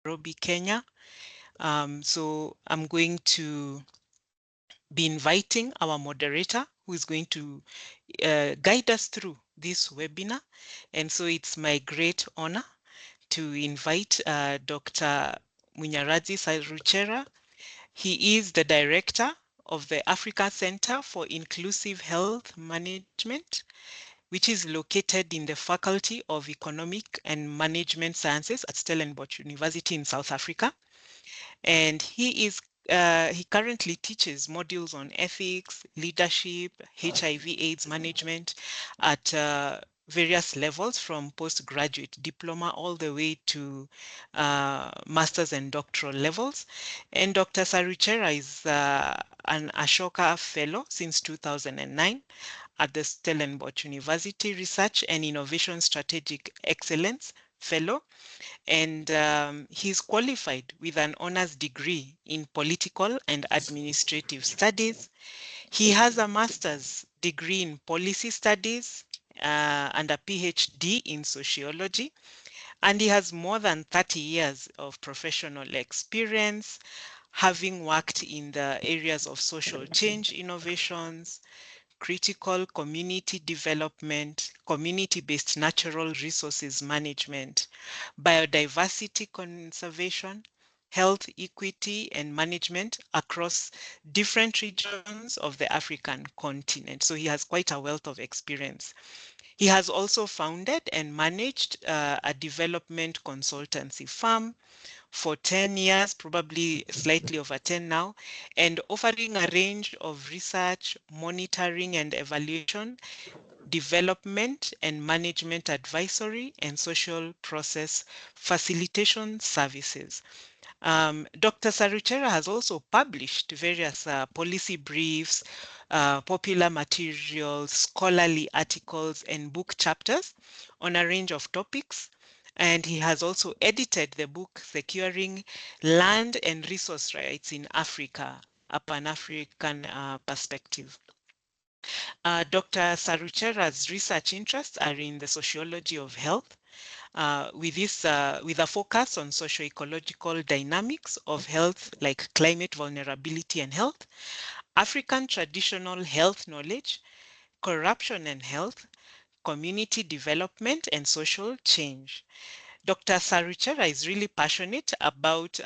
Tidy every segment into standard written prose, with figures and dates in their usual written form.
Nairobi, Kenya. So I'm going to be inviting our moderator who is going to guide us through this webinar. And so it's my great honor to invite Dr. Munyarazi Saruchera. He is the director of the Africa Center for Inclusive Health Management, which is located in the Faculty of Economic and Management Sciences at Stellenbosch University in South Africa. And he currently teaches modules on ethics, leadership, HIV/AIDS management at various levels, from postgraduate diploma all the way to master's and doctoral levels. And Dr. Saruchera is an Ashoka Fellow since 2009 at the Stellenbosch University Research and Innovation Strategic Excellence Fellow, and he's qualified with an honors degree in political and administrative studies. He has a master's degree in policy studies and a PhD in sociology, and he has more than 30 years of professional experience, having worked in the areas of social change innovations, critical community development, community-based natural resources management, biodiversity conservation, health equity and management across different regions of the African continent. So he has quite a wealth of experience. He has also founded and managed a development consultancy firm for 10 years, probably slightly over 10 now, and offering a range of research, monitoring and evaluation, development and management advisory, and social process facilitation services. Dr. Saruchera has also published various policy briefs, popular materials, scholarly articles, and book chapters on a range of topics. And he has also edited the book, Securing Land and Resource Rights in Africa, a Pan-African perspective. Dr. Saruchera's research interests are in the sociology of health, with a focus on socio-ecological dynamics of health, like climate vulnerability and health, African traditional health knowledge, corruption and health, community development, and social change. Dr. Saruchera is really passionate about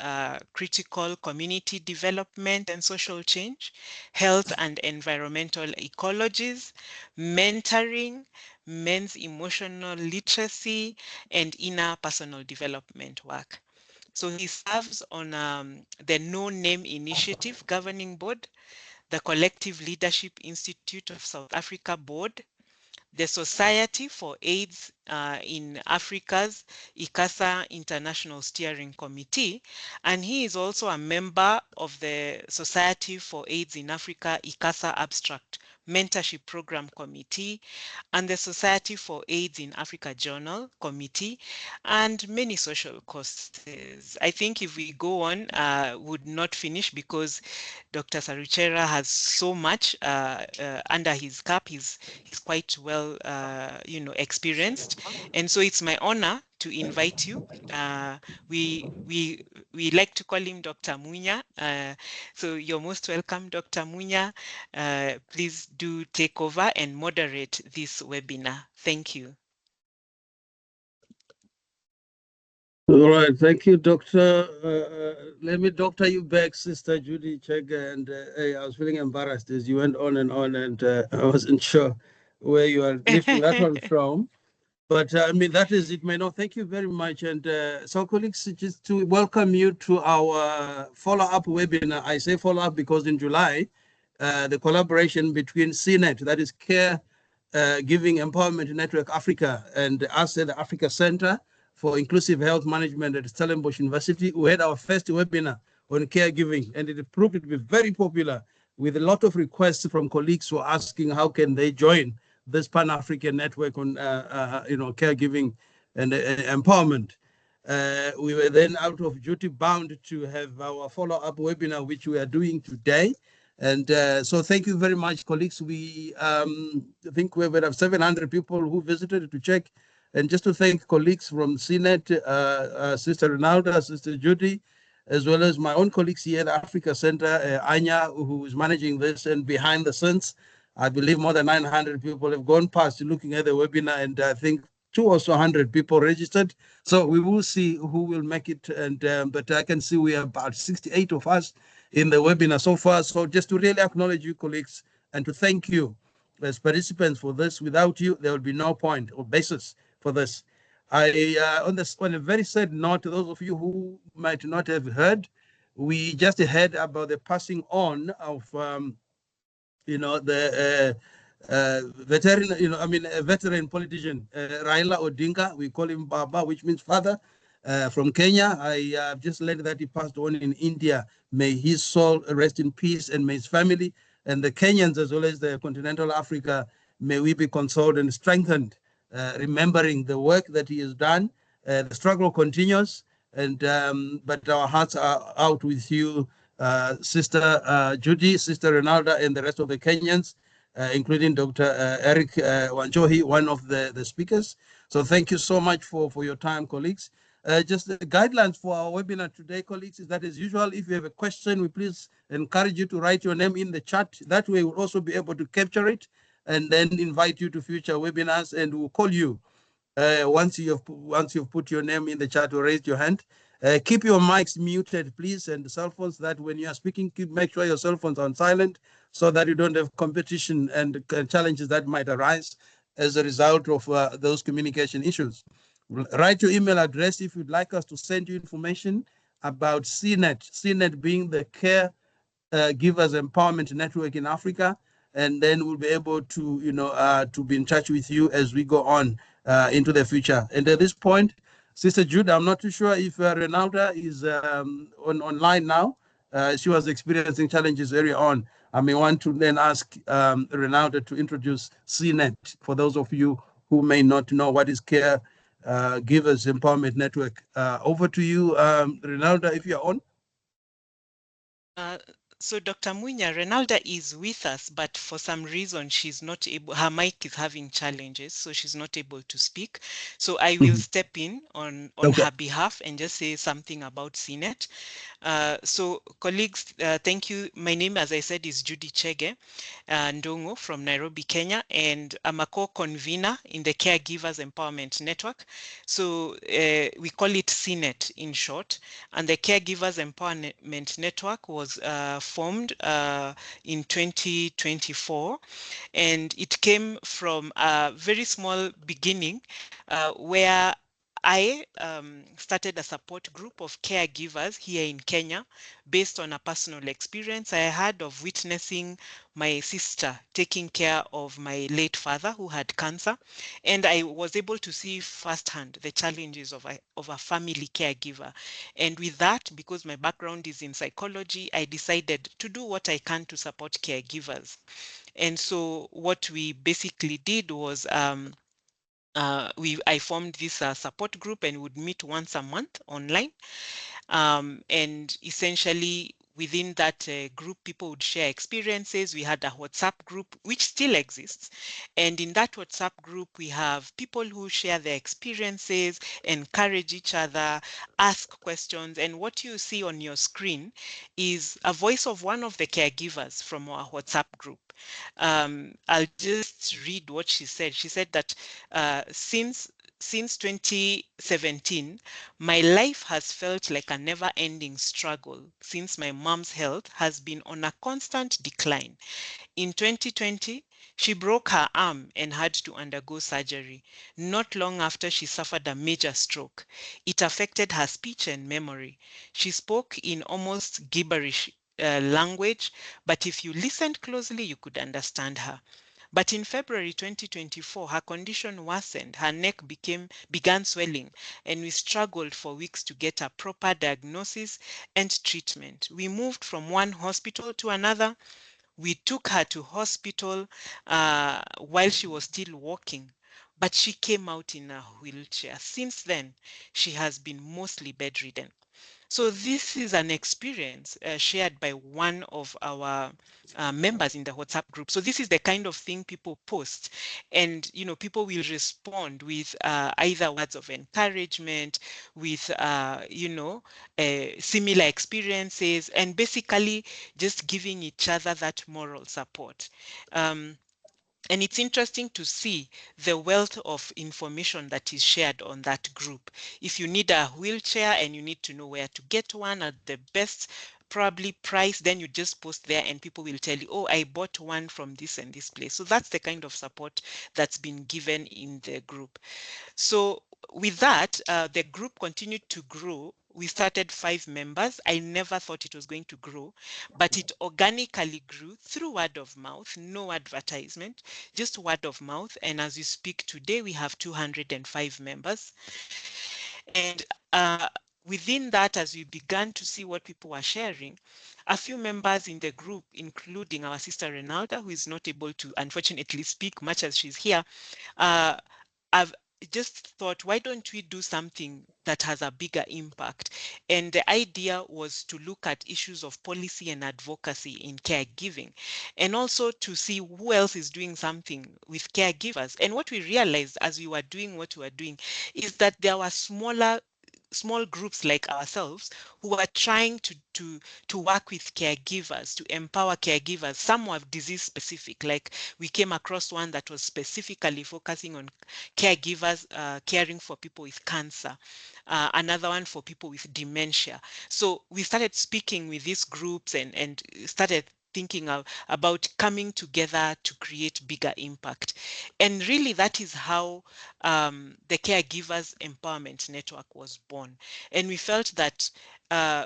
critical community development and social change, health and environmental ecologies, mentoring, men's emotional literacy, and inner personal development work. So he serves on the No Name Initiative Governing Board, the Collective Leadership Institute of South Africa Board, the Society for AIDS in Africa's ICASA International Steering Committee, and he is also a member of the Society for AIDS in Africa ICASA Abstract Mentorship Program Committee and the Society for AIDS in Africa Journal Committee, and many social causes. I think if we go on, would not finish, because Dr. Saruchera has so much under his cap. He's quite well, experienced, and so it's my honor to invite you. We like to call him Dr. Munya. So you're most welcome, Dr. Munya. Please do take over and moderate this webinar. Thank you. All right, thank you, Doctor. Let me doctor you back, Sister Judy Chega. And hey, I was feeling embarrassed as you went on, and I wasn't sure where you are lifting that one from. But I mean, that is it, may know. Thank you very much. And so, colleagues, just to welcome you to our follow-up webinar. I say follow-up because in July, the collaboration between CNET, that is Care Giving Empowerment Network Africa, and us at the Africa Center for Inclusive Health Management at Stellenbosch University, we had our first webinar on caregiving, and it proved to be very popular, with a lot of requests from colleagues who are asking how can they join this Pan-African network on caregiving and empowerment. We were then out of duty bound to have our follow-up webinar, which we are doing today. And so thank you very much, colleagues. We think we have 700 people who visited to check And just to thank colleagues from CNET, Sister Ronalda, Sister Judy, as well as my own colleagues here at Africa Center, Anya, who is managing this, and behind the scenes. I believe more than 900 people have gone past looking at the webinar, and I think two or so hundred people registered. So we will see who will make it. And but I can see we have about 68 of us in the webinar so far. So just to really acknowledge you, colleagues, and to thank you as participants for this. Without you, there will be no point or basis for this. On a very sad note, to those of you who might not have heard, we just heard about the passing on of the veteran, a veteran politician, Raila Odinga. We call him Baba, which means father, from Kenya. I just learned that he passed on in India. May his soul rest in peace, and may his family and the Kenyans, as well as the continental Africa, may we be consoled and strengthened, remembering the work that he has done. The struggle continues, and but our hearts are out with you, Sister Judy, Sister Ronalda, and the rest of the Kenyans, including Dr. Eric Wanjohi, one of the speakers. So thank you so much for your time, colleagues. Just the guidelines for our webinar today, colleagues, is that as usual, if you have a question, we please encourage you to write your name in the chat. That way we'll also be able to capture it and then invite you to future webinars, and we'll call you once you've put your name in the chat or raised your hand. Keep your mics muted, please, and the cell phones, that when you are speaking, make sure your cell phones are on silent so that you don't have competition and challenges that might arise as a result of those communication issues. Write your email address if you'd like us to send you information about CNET, CNET being the Care Givers Empowerment Network in Africa, and then we'll be able to, to be in touch with you as we go on into the future. And at this point, Sister Jude, I'm not too sure if Renalda is online now. She was experiencing challenges earlier on. I may want to then ask Renalda to introduce CNET for those of you who may not know what is Care Givers Empowerment Network. Over to you, Renalda, if you're on. Uh, so Dr. Munya, Renalda is with us, but for some reason she's not able, her mic is having challenges, so she's not able to speak. So I will step in on Okay. her behalf and just say something about CNET. So colleagues, thank you. My name, as I said, is Judy Chege Ndongo from Nairobi, Kenya, and I'm a co-convener in the Caregivers Empowerment Network. So we call it CNET in short, and the Caregivers Empowerment Network was formed in 2024, and it came from a very small beginning where I started a support group of caregivers here in Kenya based on a personal experience I had of witnessing my sister taking care of my late father who had cancer. And I was able to see firsthand the challenges of a family caregiver. And with that, because my background is in psychology, I decided to do what I can to support caregivers. And so what we basically did was I formed this support group and would meet once a month online. And essentially, within that group, people would share experiences. We had a WhatsApp group, which still exists. And in that WhatsApp group, we have people who share their experiences, encourage each other, ask questions. And what you see on your screen is a voice of one of the caregivers from our WhatsApp group. I'll just read what she said. She said that since 2017, my life has felt like a never-ending struggle since my mom's health has been on a constant decline. In 2020, she broke her arm and had to undergo surgery. Not long after, she suffered a major stroke. It affected her speech and memory. She spoke in almost gibberish language, but if you listened closely, you could understand her. But in February 2024, her condition worsened. Her neck began swelling, and we struggled for weeks to get a proper diagnosis and treatment. We moved from one hospital to another. We took her to hospital while she was still walking. but she came out in a wheelchair. Since then, she has been mostly bedridden. So this is an experience shared by one of our members in the WhatsApp group. So this is the kind of thing people post, and people will respond with either words of encouragement, with similar experiences, and basically just giving each other that moral support. Um, and it's interesting to see the wealth of information that is shared on that group. If you need a wheelchair and you need to know where to get one at the best probably price, then you just post there and people will tell you, oh, I bought one from this and this place. So that's the kind of support that's been given in the group. So with that, the group continued to grow. We started 5 members. I never thought it was going to grow, but it organically grew through word of mouth, no advertisement, just word of mouth. And as we speak today, we have 205 members. And within that, as we began to see what people were sharing, a few members in the group, including our sister Renalda, who is not able to unfortunately speak much as she's here, uh, I've just thought, why don't we do something that has a bigger impact? And the idea was to look at issues of policy and advocacy in caregiving, and also to see who else is doing something with caregivers. And what we realized as we were doing what we were doing is that there were small groups like ourselves who are trying to work with caregivers, to empower caregivers. Some were disease specific, like we came across one that was specifically focusing on caregivers caring for people with cancer, another one for people with dementia. So we started speaking with these groups and started thinking about coming together to create bigger impact. And really, that is how the Caregivers Empowerment Network was born. And we felt that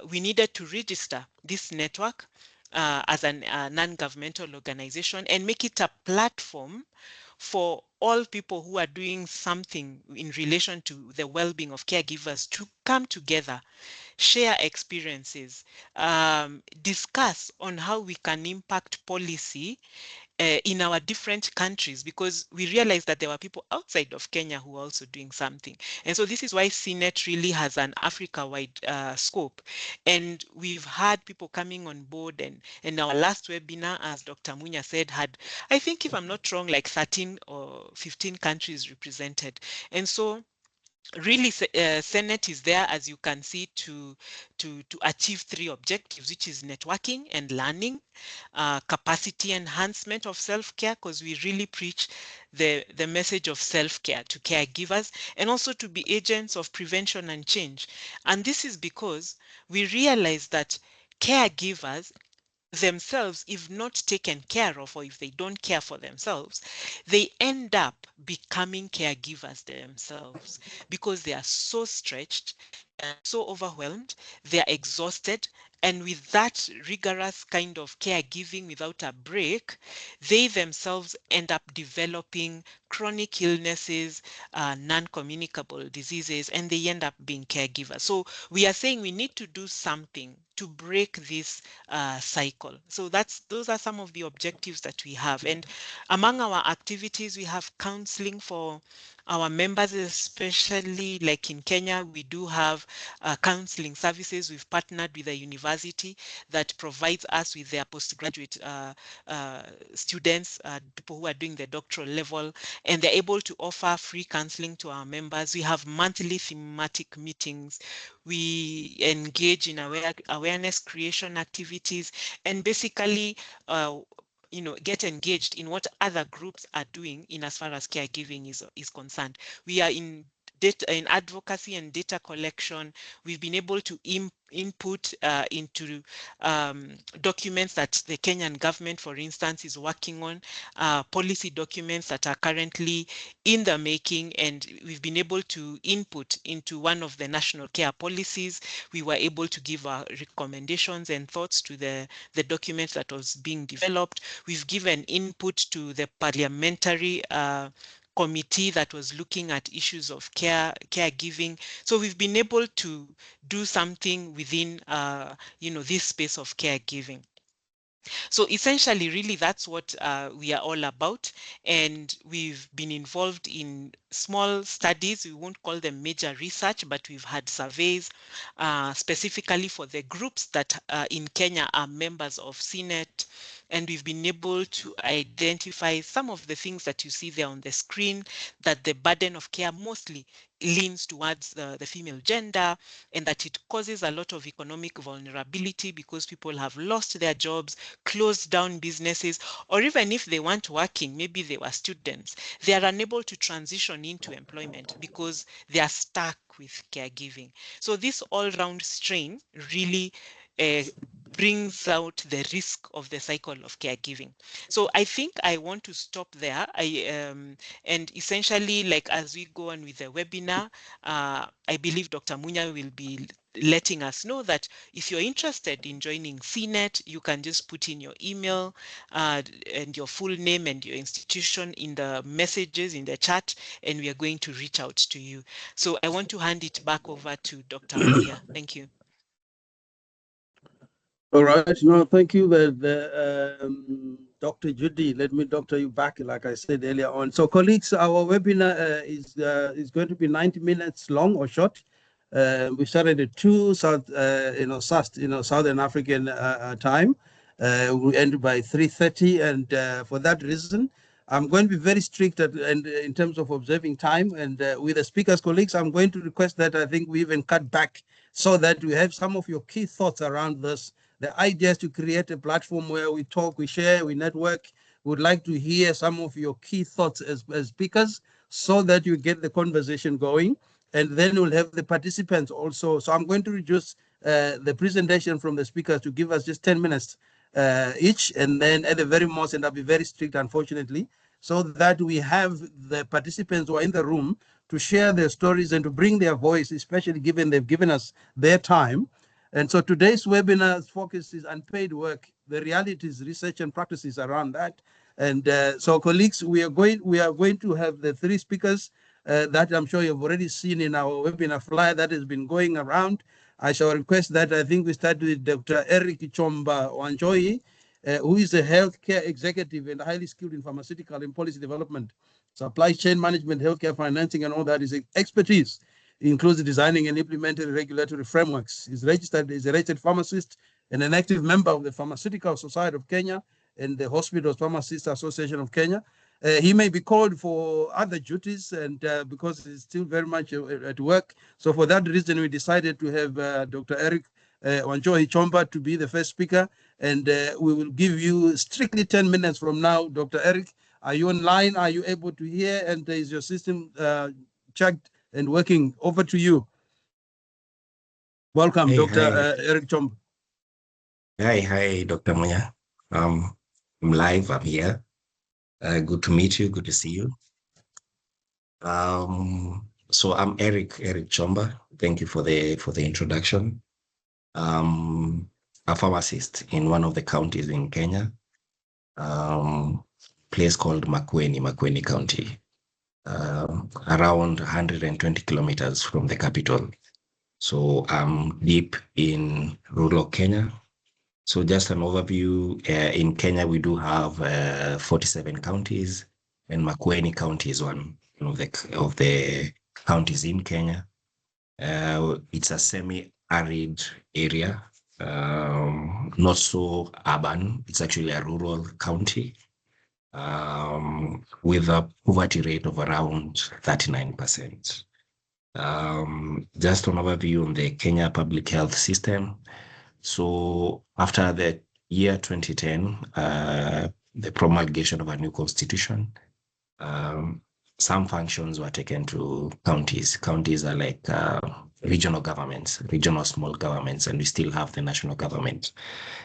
we needed to register this network as a non-governmental organization and make it a platform for all people who are doing something in relation to the well-being of caregivers to come together, share experiences, discuss on how we can impact policy in our different countries, because we realized that there were people outside of Kenya who were also doing something. And so this is why CNET really has an Africa-wide scope. And we've had people coming on board, and our last webinar, as Dr. Munya said, had, I think if I'm not wrong, like 13 or 15 countries represented. And so really Senate is there, as you can see, to achieve 3 objectives, which is networking and learning, capacity enhancement of self-care, because we really preach the message of self-care to caregivers, and also to be agents of prevention and change. And this is because we realize that caregivers themselves, if not taken care of, or if they don't care for themselves, they end up becoming caregivers themselves because they are so stretched, they are so overwhelmed, they are exhausted. And with that rigorous kind of caregiving without a break, they themselves end up developing chronic illnesses, non-communicable diseases, and they end up being caregivers. So we are saying we need to do something to break this cycle. So those are some of the objectives that we have. And among our activities, we have counseling for our members, especially like in Kenya, we do have counseling services. We've partnered with a university that provides us with their postgraduate uh, students, people who are doing the doctoral level, and they're able to offer free counseling to our members. We have monthly thematic meetings. We engage in awareness creation activities, and basically get engaged in what other groups are doing in as far as caregiving is concerned. We are in data, in advocacy and data collection. We've been able to input into documents that the Kenyan government, for instance, is working on, policy documents that are currently in the making, and we've been able to input into one of the national care policies. We were able to give our recommendations and thoughts to the document that was being developed. We've given input to the parliamentary committee that was looking at issues of caregiving. So we've been able to do something within this space of caregiving. So essentially, really, that's what we are all about. And we've been involved in small studies. We won't call them major research, but we've had surveys specifically for the groups that in Kenya are members of CNET, and we've been able to identify some of the things that you see there on the screen, that the burden of care mostly leans towards the female gender, and that it causes a lot of economic vulnerability because people have lost their jobs, closed down businesses, or even if they weren't working, maybe they were students, they are unable to transition into employment because they are stuck with caregiving. So this all-round strain really uh, brings out the risk of the cycle of caregiving. So I think I want to stop there. And essentially, like as we go on with the webinar, I believe Dr. Munya will be letting us know that if you're interested in joining CNET, you can just put in your email and your full name and your institution in the messages in the chat, and we are going to reach out to you. So I want to hand it back over to Dr. Munya. Thank you. All right. No, thank you, Dr. Judy. Let me doctor you back, like I said earlier on. So, colleagues, our webinar is going to be 90 minutes long or short. We started at 2 Southern African time. We ended by 3:30, and for that reason, I'm going to be very strict and in terms of observing time. And with the speakers, colleagues, I'm going to request that I think we even cut back so that we have some of your key thoughts around this. The idea is to create a platform where we talk, we share, we network. We would like to hear some of your key thoughts as speakers so that you get the conversation going. And then we'll have the participants also. So I'm going to reduce the presentation from the speakers to give us just 10 minutes each. And then at the very most, and I'll be very strict, unfortunately, so that we have the participants who are in the room to share their stories and to bring their voice, especially given they've given us their time. And so today's webinar's focus is unpaid work, the realities, research, and practices around that. And so, colleagues, we are going to have the 3 speakers that I'm sure you've already seen in our webinar flyer that has been going around. I shall request that I think we start with Dr. Eric Chomba Wanjohi, who is a healthcare executive and highly skilled in pharmaceutical and policy development, supply chain management, healthcare financing, and all that. His expertise includes designing and implementing regulatory frameworks. He's registered as a registered pharmacist and an active member of the Pharmaceutical Society of Kenya and the Hospitals Pharmacists Association of Kenya. He may be called for other duties, and because he's still very much at work. So for that reason, we decided to have Dr. Eric Wanjohi Chomba to be the first speaker, and we will give you strictly 10 minutes from now. Dr. Eric, are you online? Are you able to hear? And is your system checked and working? Over to you. Welcome, Hey, Dr. hi. Eric Chomba. Hi, Dr. Munya. I'm live, I'm here. Good to meet you, good to see you. So I'm Eric Chomba. Thank you for the introduction. A pharmacist in one of the counties in Kenya, place called Makueni County, around 120 kilometers from the capital. So I'm deep in rural Kenya. So just an overview, in Kenya, we do have 47 counties, and Makueni County is one of the counties in Kenya. It's a semi-arid area, not so urban. It's actually a rural county with a poverty rate of around 39%. Just an overview on the Kenya public health system. So after the year 2010, the promulgation of a new constitution, some functions were taken to counties. Counties are like regional governments, regional small governments, and we still have the national government.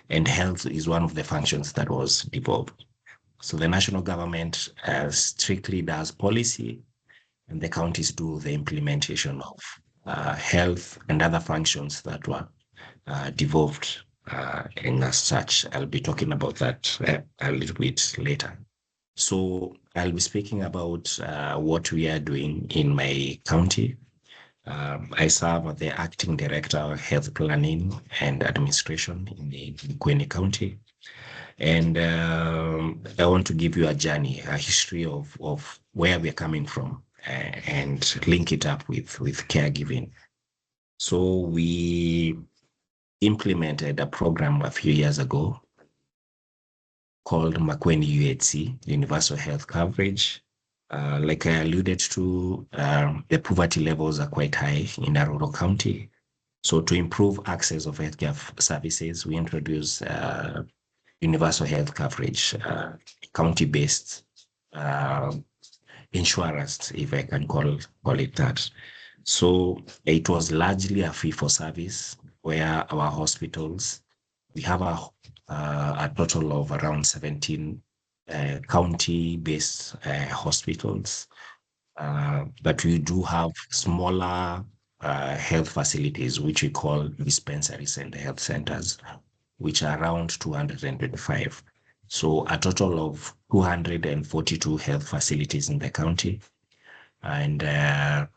And health is one of the functions that was devolved. So the national government strictly does policy, and the counties do the implementation of health and other functions that were devolved. And as such, I'll be talking about that a little bit later. So I'll be speaking about what we are doing in my county. I serve as the acting director of health planning and administration in the Makueni County. And I want to give you a journey, a history of where we're coming from and link it up with caregiving. So we implemented a program a few years ago called Makweni UHC, Universal Health Coverage. Like I alluded to, the poverty levels are quite high in a rural county. So to improve access of healthcare services, we introduced universal health coverage, county-based uh, insurance, if I can call it that. So it was largely a fee for service where our hospitals, we have a total of around 17 county-based hospitals, but we do have smaller health facilities, which we call dispensaries and health centers, which are around 225. So a total of 242 health facilities in the county. And the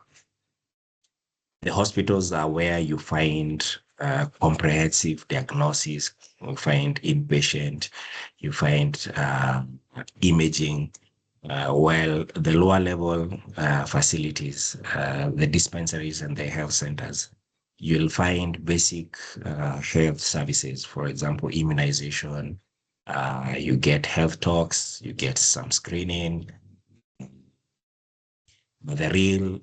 hospitals are where you find comprehensive diagnosis, you find inpatient, you find imaging, while the lower level facilities, the dispensaries and the health centers, you'll find basic health services, for example, immunization, you get health talks, you get some screening, but the real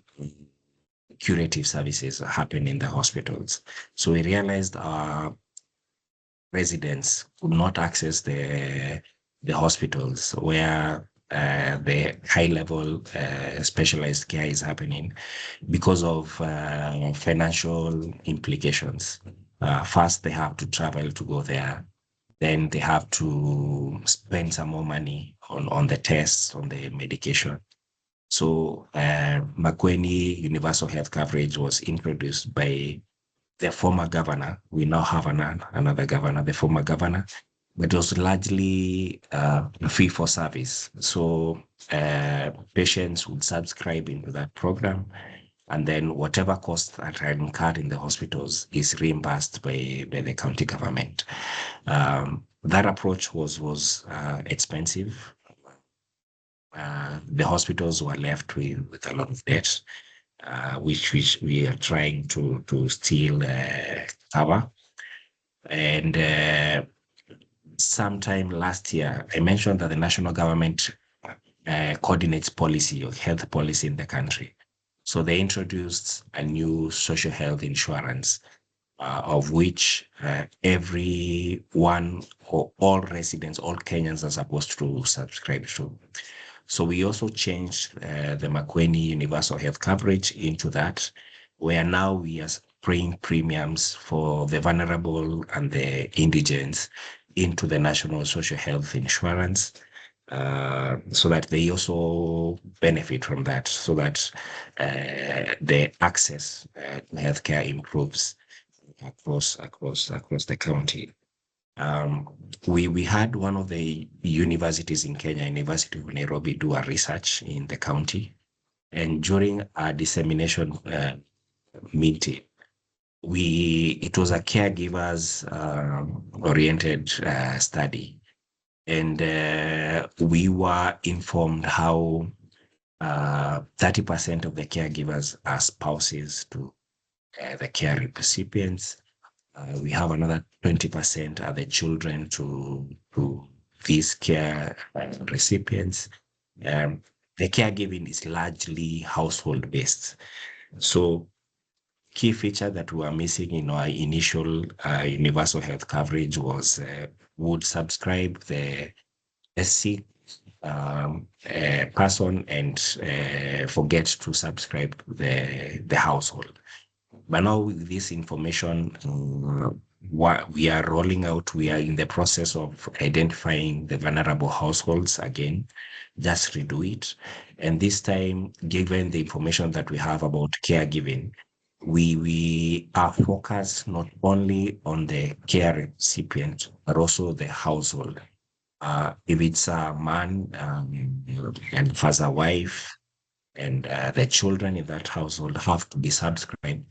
curative services happen in the hospitals. So we realized our residents could not access the hospitals where the high level specialized care is happening because of financial implications. First, they have to travel to go there. Then they have to spend some more money on the tests, on the medication. So Makweni Universal Health Coverage was introduced by the former governor. We now have another governor, the former governor, but it was largely fee for service. So patients would subscribe into that program, and then whatever costs that are incurred in the hospitals is reimbursed by the county government. That approach was expensive. The hospitals were left with a lot of debt, which we are trying to still cover. And sometime last year, I mentioned that the national government coordinates policy or health policy in the country. So they introduced a new social health insurance, of which everyone or all residents, all Kenyans are supposed to subscribe to. So we also changed the Makweni Universal Health Coverage into that, where now we are paying premiums for the vulnerable and the indigents into the National Social Health Insurance, so that they also benefit from that, so that the access to healthcare improves across the county. Um, we had one of the universities in Kenya, University of Nairobi, do a research in the county, and during our dissemination meeting, it was a caregivers oriented study, and we were informed how 30% of the caregivers are spouses to the care recipients. We have another 20% are the children to these care recipients. Um, the caregiving is largely household based. So key feature that we were missing in our initial universal health coverage was would subscribe the sick person and forget to subscribe the household. But now with this information, what we are rolling out, we are in the process of identifying the vulnerable households again, just redo it. And this time, given the information that we have about caregiving, we are focused not only on the care recipient, but also the household. If it's a man and has a wife, and the children in that household have to be subscribed,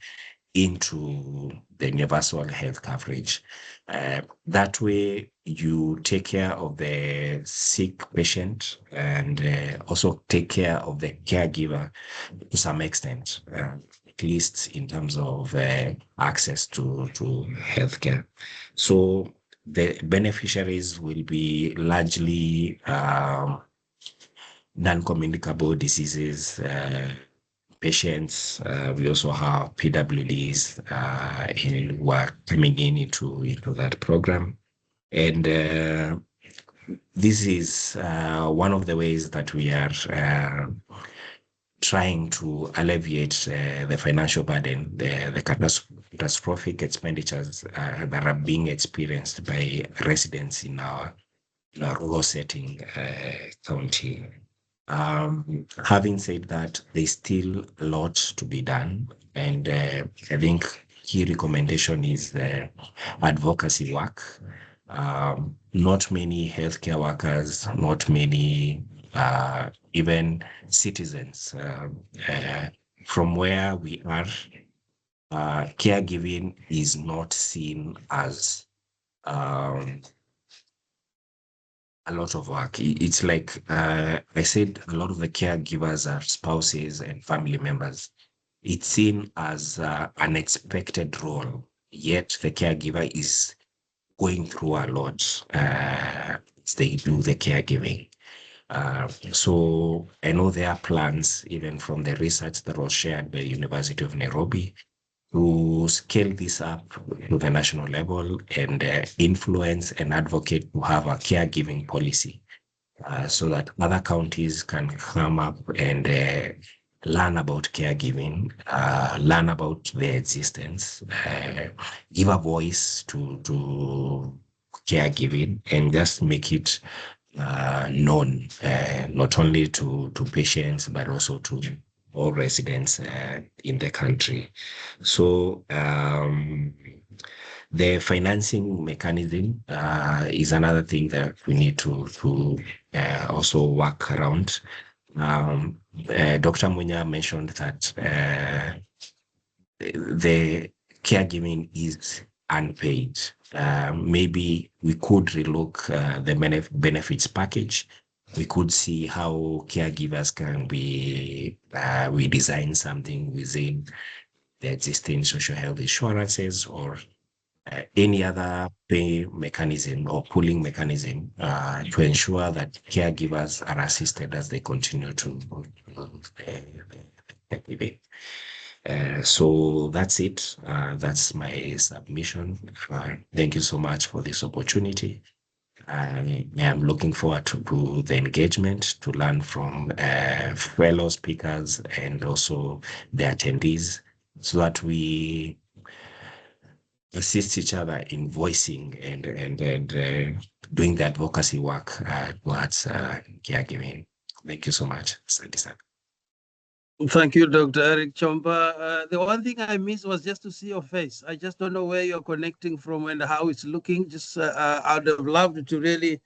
into the universal health coverage. That way, you take care of the sick patient and also take care of the caregiver to some extent, at least in terms of access to healthcare. So the beneficiaries will be largely non-communicable diseases, patients. We also have PWDs who are coming into that program. And this is one of the ways that we are trying to alleviate the financial burden, the catastrophic expenditures that are being experienced by residents in our rural setting county. Having said that, there's still a lot to be done. And I think key recommendation is advocacy work. Not many healthcare workers, not many even citizens from where we are, caregiving is not seen as a lot of work. It's like I said, a lot of the caregivers are spouses and family members. It's seen as an expected role, yet the caregiver is going through a lot as they do the caregiving. So I know there are plans, even from the research that was shared by the University of Nairobi, to scale this up to the national level and influence and advocate to have a caregiving policy so that other counties can come up and learn about caregiving, learn about their existence, give a voice to caregiving, and just make it known, not only to patients, but also to all residents in the country. So the financing mechanism is another thing that we need to also work around. Dr. Munya mentioned that the caregiving is unpaid. Maybe we could relook the benefits package. We could see how caregivers can be, we design something within the existing social health insurances or any other pay mechanism or pooling mechanism to ensure that caregivers are assisted as they continue to live. So that's it. That's my submission. Thank you so much for this opportunity. I am looking forward to the engagement to learn from fellow speakers and also the attendees so that we assist each other in voicing and doing the advocacy work towards caregiving. Thank you so much. Thank you, Dr. Eric Chomba. The one thing I missed was just to see your face. I just don't know where you're connecting from and how it's looking. Just I'd have loved to really,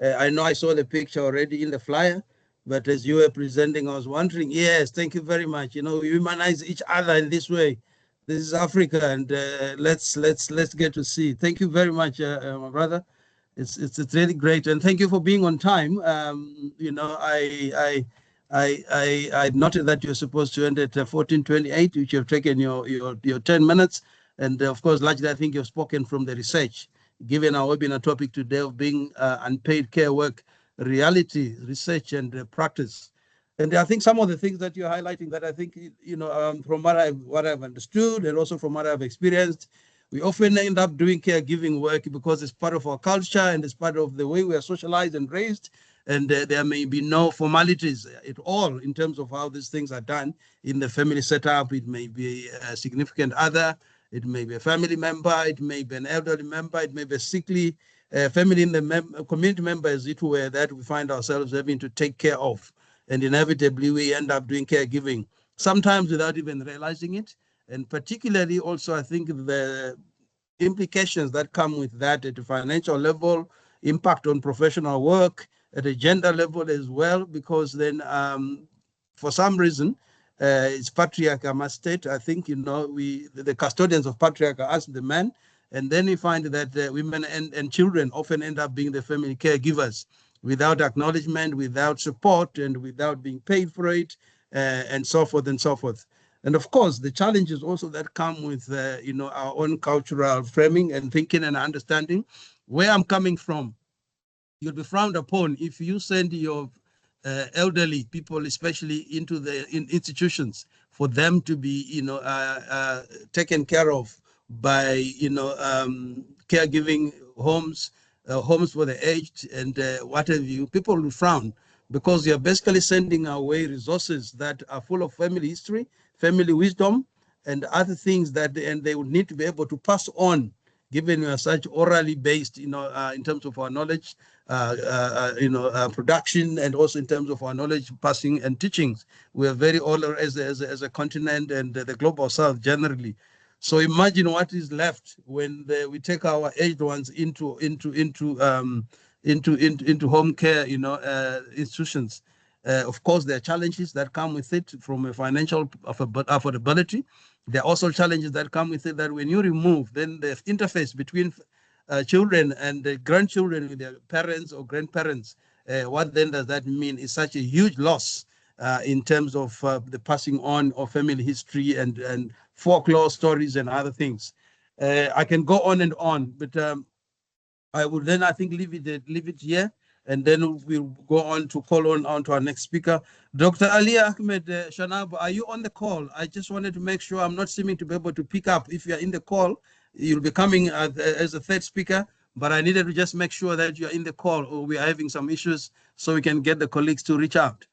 I know I saw the picture already in the flyer, but as you were presenting, I was wondering, yes, thank you very much. You know, we humanize each other in this way. This is Africa, and let's get to see. Thank you very much, my brother. It's really great, and thank you for being on time. You know, I noted that you're supposed to end at 14:28, which you've taken your 10 minutes. And of course, largely, I think you've spoken from the research, given our webinar topic today of being unpaid care work, reality, research, and practice. And I think some of the things that you're highlighting that I think, you know, from what I've understood and also from what I've experienced, we often end up doing caregiving work because it's part of our culture and it's part of the way we are socialized and raised. And there may be no formalities at all in terms of how these things are done in the family setup. It may be a significant other, it may be a family member, it may be an elderly member, it may be a sickly family in the community member, as it were, that we find ourselves having to take care of. And inevitably, we end up doing caregiving, sometimes without even realizing it. And particularly also, I think the implications that come with that at a financial level, impact on professional work, at a gender level as well, because then for some reason, It's patriarch, I must state. I think, the custodians of patriarch are us, the men. And then we find that women and children often end up being the family caregivers without acknowledgement, without support, and without being paid for it, and so forth and so forth. And of course, the challenges also that come with, our own cultural framing and thinking and understanding. Where I'm coming from, you'll be frowned upon if you send your elderly people, especially into the institutions, for them to be, taken care of by, caregiving homes, homes for the aged, and what have you. People will frown because you're basically sending away resources that are full of family history, family wisdom, and other things that, and they would need to be able to pass on, given we are such orally based, in terms of our knowledge, production, and also in terms of our knowledge passing and teachings. We are very oral as a continent, and the global south generally. So imagine what is left when we take our aged ones into home care, institutions. Of course, there are challenges that come with it from a financial affordability. There are also challenges that come with it, that when you remove, then the interface between children and the grandchildren with their parents or grandparents, what then does that mean? Is such a huge loss in terms of the passing on of family history and folklore stories and other things. I can go on, but I will then, I think, leave it here, and then we'll go on to call on to our next speaker. Dr. Ali Ahmed Shanab, are you on the call? I just wanted to make sure I'm not seeming to be able to pick up. If you're in the call, you'll be coming as a third speaker, but I needed to just make sure that you're in the call, or we are having some issues so we can get the colleagues to reach out.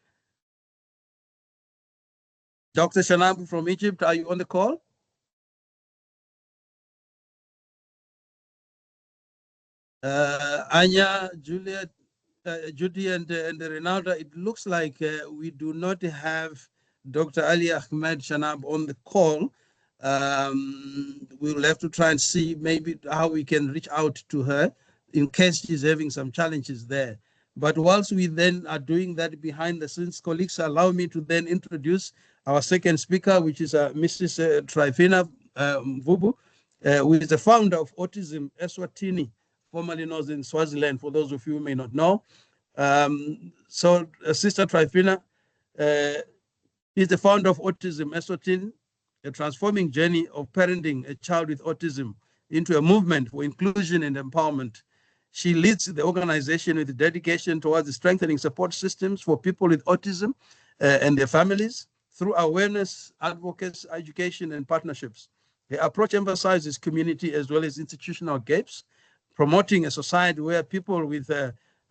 Dr. Shanab from Egypt, are you on the call? Anya, Juliet, Judy, and Renalda, it looks like we do not have Dr. Ali Ahmed Shanab on the call. We'll have to try and see maybe how we can reach out to her in case she's having some challenges there. But whilst we then are doing that behind the scenes, colleagues, allow me to then introduce our second speaker, which is Mrs. Trifina Mvubu, who is the founder of Autism Eswatini, formerly known in Swaziland, for those of you who may not know. Sister Trifina is the founder of Autism Eswatini, a transforming journey of parenting a child with autism into a movement for inclusion and empowerment. She leads the organization with dedication towards strengthening support systems for people with autism and their families through awareness, advocacy, education, and partnerships. The approach emphasizes community as well as institutional gaps, promoting a society where people with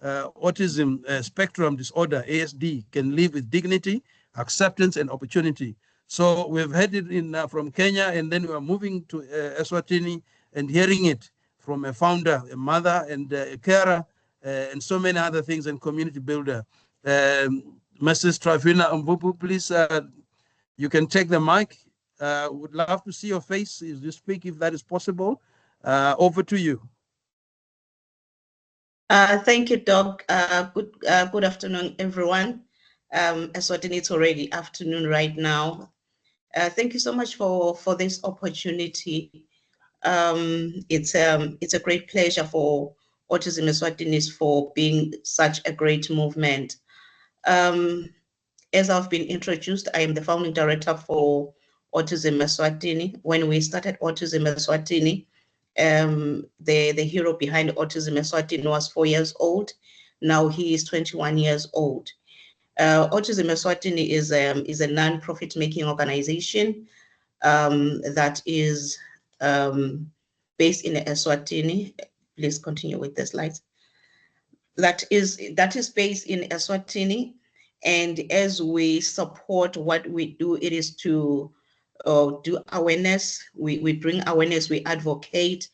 autism spectrum disorder, ASD, can live with dignity, acceptance, and opportunity. So we've headed in from Kenya, and then we are moving to Eswatini and hearing it from a founder, a mother, and a carer, and so many other things, and community builder. Mrs. Trifina Mvubu, please, you can take the mic. Would love to see your face as you speak, if that is possible. Over to you. Thank you, Doc. Good afternoon, everyone. Eswatini, it's already afternoon right now. Thank you so much for this opportunity. It's a great pleasure for Autism Eswatini for being such a great movement. As I've been introduced, I am the founding director for Autism Eswatini. When we started Autism Eswatini, the hero behind Autism Eswatini was 4 years old. Now he is 21 years old. Autism Eswatini is a non-profit making organization that is based in Eswatini. Please continue with the slides. That is based in Eswatini, and as we support what we do, it is to do awareness. We bring awareness, we advocate,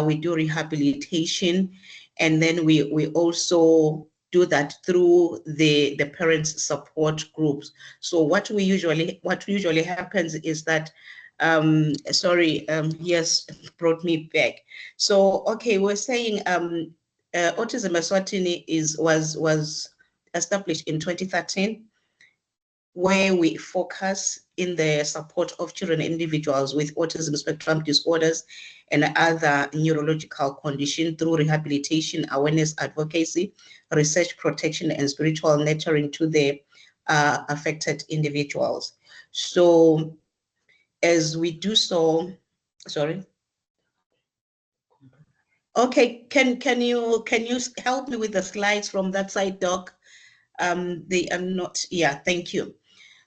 we do rehabilitation, and then we also do that through the parents support groups. So what usually happens is that yes, brought me back. So okay, we're saying Autism Eswatini was established in 2013. where we focus in the support of children and individuals with autism spectrum disorders and other neurological conditions through rehabilitation, awareness, advocacy, research, protection, and spiritual nurturing to the affected individuals. So as we do so, sorry. Okay, can you help me with the slides from that side, Doc? They are not, yeah, thank you.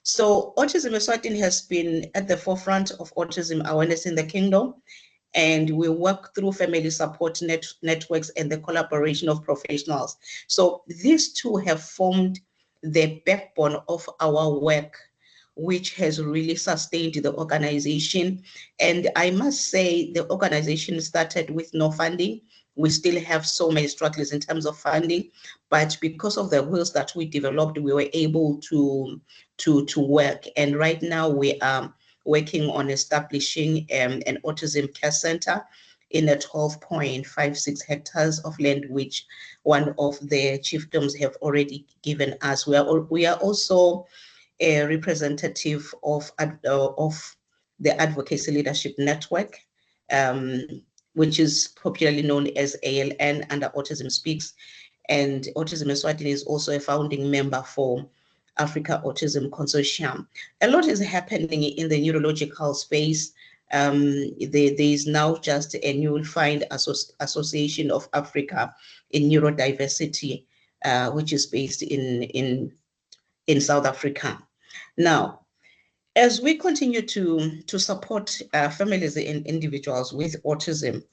So Autism Eswatini has been at the forefront of autism awareness in the kingdom, and we work through family support networks and the collaboration of professionals. So these two have formed the backbone of our work, which has really sustained the organization. And I must say the organization started with no funding. We still have so many struggles in terms of funding, but because of the wheels that we developed, we were able to work. And right now we are working on establishing an autism care center in a 12.56 hectares of land, which one of the chiefdoms have already given us. We are also a representative of the Advocacy Leadership Network, which is popularly known as ALN under Autism Speaks. And Autism Eswatini is also a founding member for Africa Autism Consortium. A lot is happening in the neurological space. There is now just a newly found Association of Africa in Neurodiversity, which is based in South Africa. Now, as we continue to support families and individuals with autism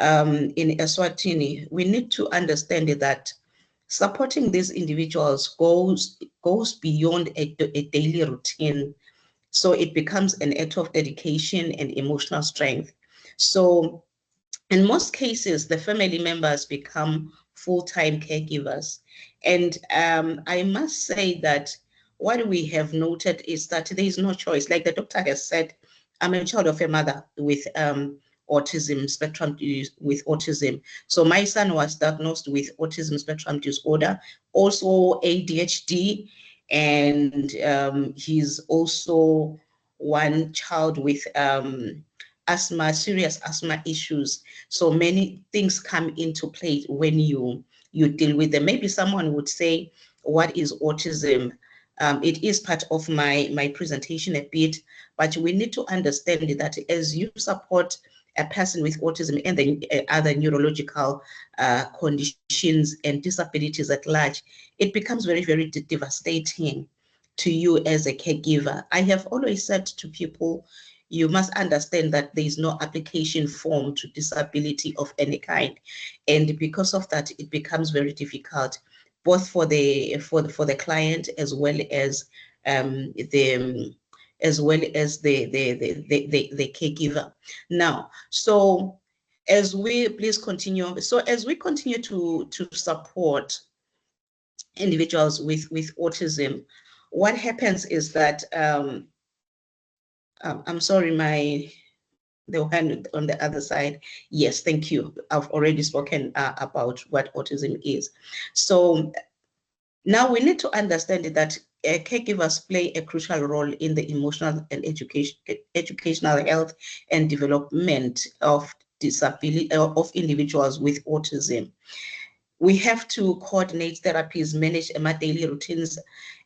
in Eswatini, we need to understand that supporting these individuals goes beyond a daily routine. So it becomes an act of dedication and emotional strength. So in most cases, the family members become full-time caregivers. And I must say that what we have noted is that there is no choice. Like the doctor has said, I'm a child of a mother with autism spectrum with autism. So my son was diagnosed with autism spectrum disorder, also ADHD, and he's also one child with asthma, serious asthma issues. So many things come into play when you deal with them. Maybe someone would say, what is autism? It is part of my presentation a bit, but we need to understand that as you support a person with autism and the other neurological conditions and disabilities at large, it becomes very, very devastating to you as a caregiver. I have always said to people, you must understand that there is no application form to disability of any kind. And because of that, it becomes very difficult, both for the client as well as the caregiver. Now, so as we please continue, so as we continue to support individuals with autism, what happens is that I'm sorry, the hand on the other side. Yes, thank you. I've already spoken about what autism is. So now we need to understand that caregivers play a crucial role in the emotional and educational health and development of disability of individuals with autism. We have to coordinate therapies, manage daily routines,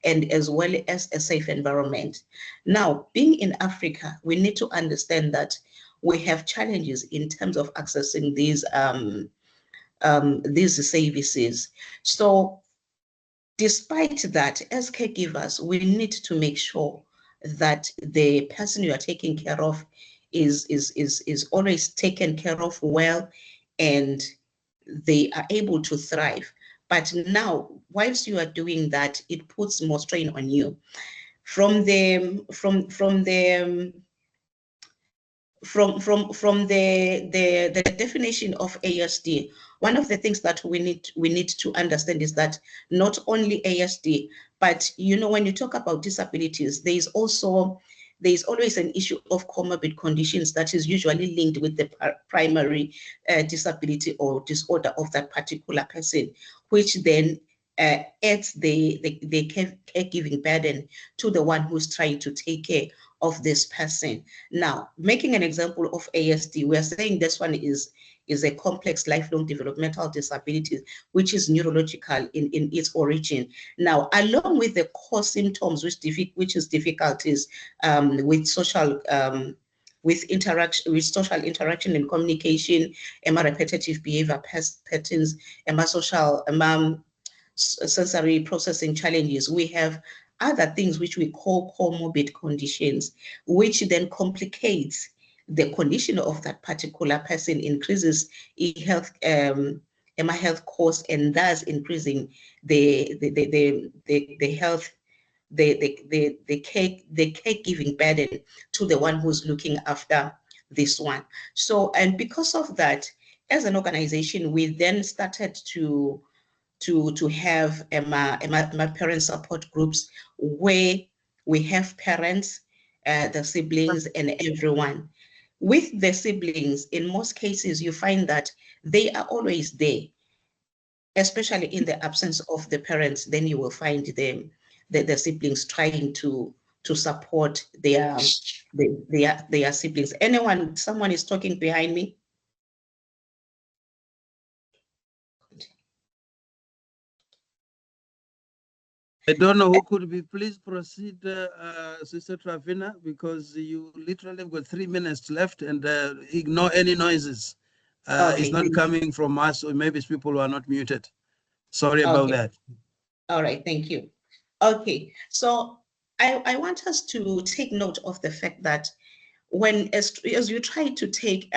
and as well as a safe environment. Now, being in Africa, we need to understand that we have challenges in terms of accessing these services. So despite that, as caregivers, we need to make sure that the person you are taking care of is always taken care of well, and they are able to thrive. But now, whilst you are doing that, it puts more strain on you. From the definition of ASD, one of the things that we need to understand is that not only ASD, but when you talk about disabilities, there is always an issue of comorbid conditions that is usually linked with the primary disability or disorder of that particular person, which then adds the caregiving burden to the one who's trying to take care of this person. Now, making an example of ASD, we are saying this one is a complex lifelong developmental disability, which is neurological in its origin. Now, along with the core symptoms, which is difficulties with social social interaction and communication, repetitive behavior patterns, social sensory processing challenges, we have other things which we call comorbid conditions, which then complicates the condition of that particular person, increases health health costs, and thus increasing the health the caregiving burden to the one who's looking after this one. So, and because of that, as an organization, we then started to have my parent support groups where we have parents, the siblings, and everyone. With the siblings, in most cases, you find that they are always there, especially in the absence of the parents. Then you will find them, the siblings trying to support their siblings. Someone is talking behind me. I don't know who could be. Please proceed, Sister Travina, because you literally have got 3 minutes left, and ignore any noises. Okay. It's not coming from us, or maybe it's people who are not muted. Sorry about that. All right, thank you. Okay, so I want us to take note of the fact that as you try to take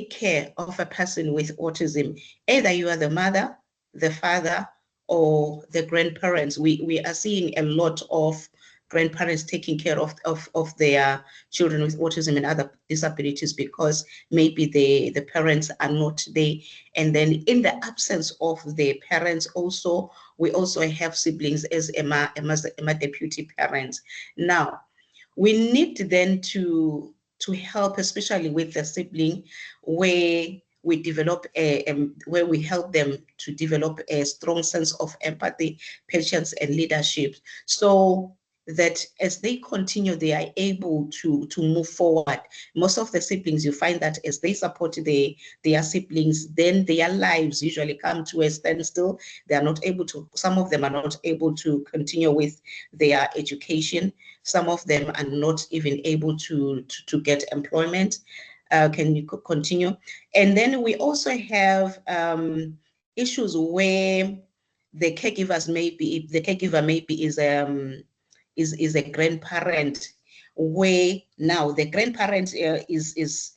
care of a person with autism, either you are the mother, the father, or the grandparents. We are seeing a lot of grandparents taking care of their children with autism and other disabilities because maybe the parents are not there. And then in the absence of the parents also, we also have siblings as Emma deputy parents. Now, we need then to help, especially with the sibling, where we develop where we help them to develop a strong sense of empathy, patience, and leadership, so that as they continue, they are able to move forward. Most of the siblings, you find that as they support their siblings, then their lives usually come to a standstill. They are not able to, some of them are not able to continue with their education. Some of them are not even able to get employment. Can you continue? And then we also have issues where the caregiver maybe is a grandparent, where now the grandparent is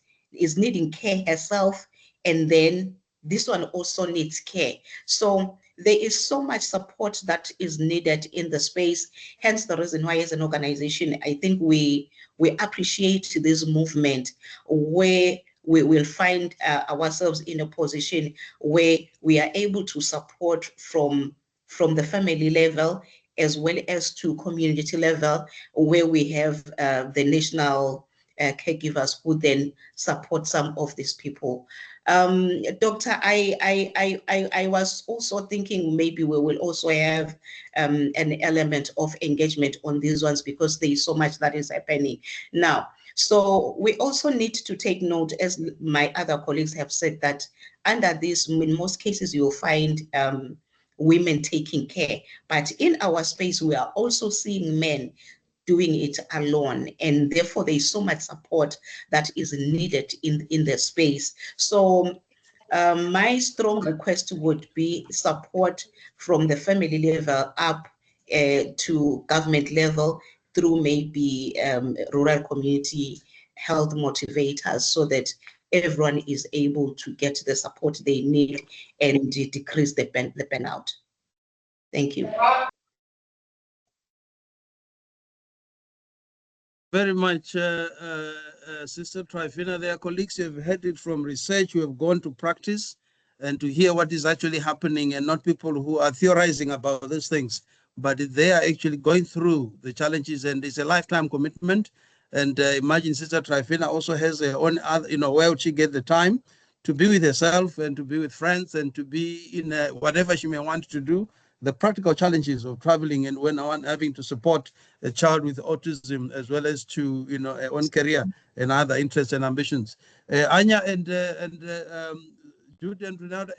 needing care herself, and then this one also needs care. So there is so much support that is needed in the space. Hence the reason why, as an organization, I think we appreciate this movement where we will find ourselves in a position where we are able to support from the family level as well as to community level, where we have the national caregivers who then support some of these people. Doctor, I was also thinking maybe we will also have an element of engagement on these ones because there is so much that is happening now. So we also need to take note, as my other colleagues have said, that under this, in most cases, you'll find women taking care. But in our space, we are also seeing men doing it alone, and therefore there is so much support that is needed in the space. So my strong request would be support from the family level up to government level through maybe rural community health motivators, so that everyone is able to get the support they need and decrease the burnout. Thank you. Very much, Sister Travina. There are colleagues who have heard it from research, who have gone to practice and to hear what is actually happening, and not people who are theorizing about these things, but they are actually going through the challenges, and it's a lifetime commitment. And imagine Sister Travina also has her own, where would she get the time to be with herself and to be with friends and to be in whatever she may want to do. The practical challenges of traveling and when one having to support a child with autism as well as to own career and other interests and ambitions. Anya and Jude and Ronaldo,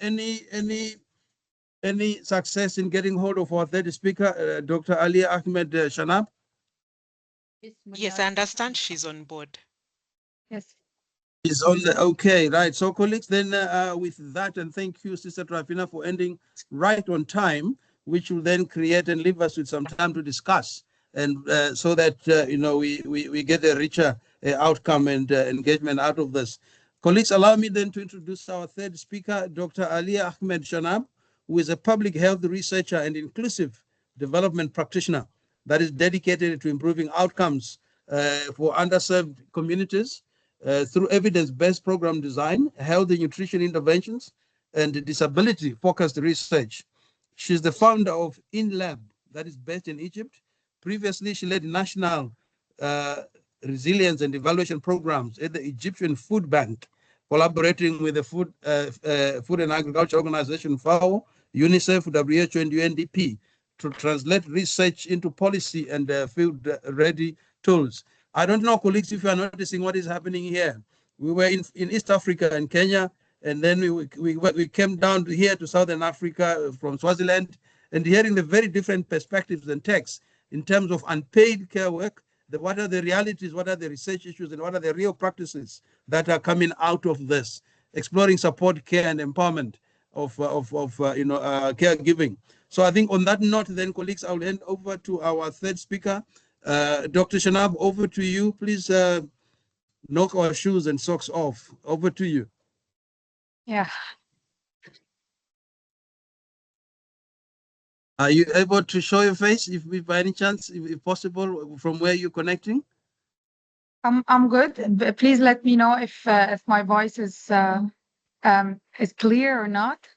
any success in getting hold of our third speaker, Dr. Ali Ahmed Shanab? Yes, I understand she's on board. Yes. Is on the okay, right. So, colleagues, then with that, and thank you, Sister Trafina, for ending right on time, which will then create and leave us with some time to discuss, and so that we get a richer outcome and engagement out of this. Colleagues, allow me then to introduce our third speaker, Dr. Ali Ahmed Shanab, who is a public health researcher and inclusive development practitioner that is dedicated to improving outcomes for underserved communities through evidence-based program design, healthy nutrition interventions, and disability-focused research. She's the founder of InLab, that is based in Egypt. Previously, she led national uh, resilience and evaluation programs at the Egyptian Food Bank, collaborating with the Food and Agriculture Organization, FAO, UNICEF, WHO, and UNDP to translate research into policy and field-ready tools. I don't know, colleagues, if you are noticing what is happening here. We were in East Africa and Kenya, and then we came down to here to Southern Africa from Swaziland, and hearing the very different perspectives and texts in terms of unpaid care work, what are the realities, what are the research issues, and what are the real practices that are coming out of this, exploring support care and empowerment of caregiving. So I think on that note, then, colleagues, I'll hand over to our third speaker, Dr. Shanab, over to you. Please knock our shoes and socks off. Over to you. Yeah. Are you able to show your face, if by any chance, if possible, from where you're connecting? I'm good. Please let me know if my voice is clear or not.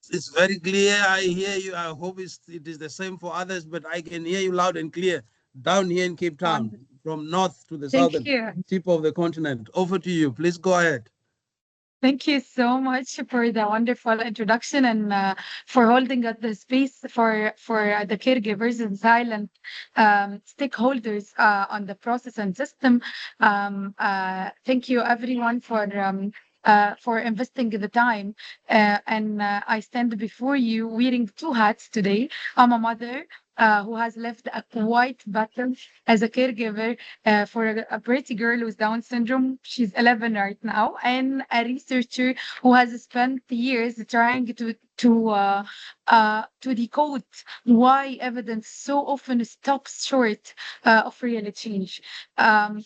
It's very clear. I hear you. I hope it is the same for others, but I can hear you loud and clear down here in Cape Town, from north to the Thank southern you. tip of the continent. Over to you. Please go ahead. Thank you so much for the wonderful introduction and for holding up the space for the caregivers and silent stakeholders on the process and system. Thank you everyone for investing the time. I stand before you wearing two hats today. I'm a mother who has lived a quiet battle as a caregiver for a pretty girl with Down syndrome. She's 11 right now, and a researcher who has spent years trying to decode why evidence so often stops short of real change.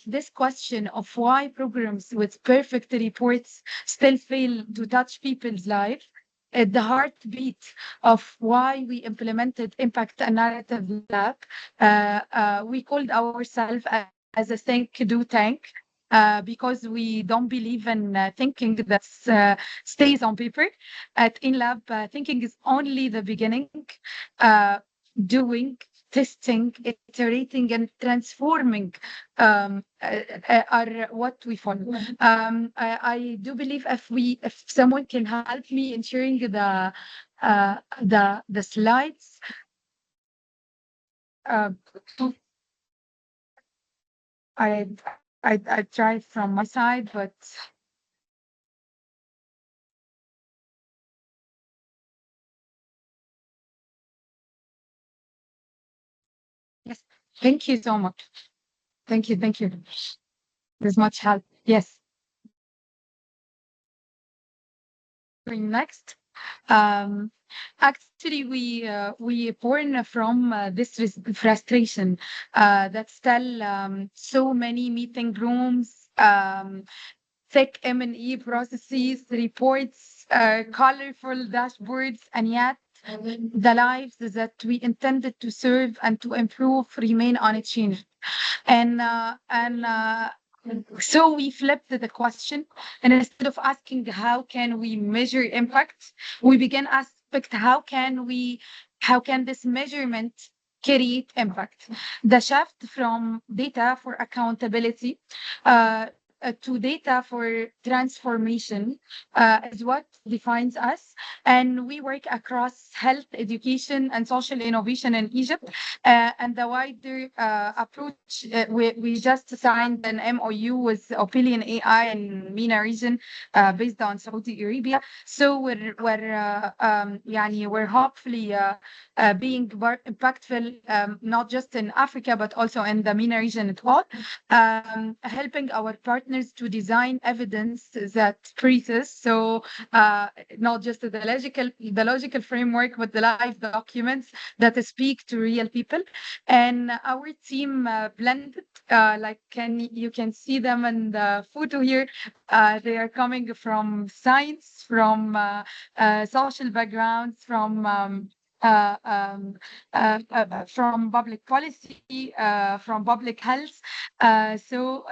This question of why programs with perfect reports still fail to touch people's lives at the heartbeat of why we implemented Impact and Narrative Lab. We called ourselves as a think, do, tank. Because we don't believe in thinking that stays on paper. At InLab, thinking is only the beginning. Doing, testing, iterating, and transforming are what we follow. I do believe if someone can help me in sharing the slides. I tried from my side, but yes, thank you so much. Thank you. There's much help. Yes. Next. Actually, we born from this frustration that still so many meeting rooms, thick M&E processes, reports, colorful dashboards, and yet the lives that we intended to serve and to improve remain unchanged. So we flipped the question, and instead of asking how can we measure impact, we began aspect how can this measurement create impact. The shift from data for accountability to data for transformation is what defines us. And we work across health, education, and social innovation in Egypt. And the wider approach, we just signed an MOU with Opinion AI in MENA region based on Saudi Arabia. So we're hopefully being impactful, not just in Africa, but also in the MENA region at all, helping our partners to design evidence that preaches. So not just the logical framework, but the live documents that speak to real people. And our team blended, you can see them in the photo here. They are coming from science, from social backgrounds, from public policy, from public health. So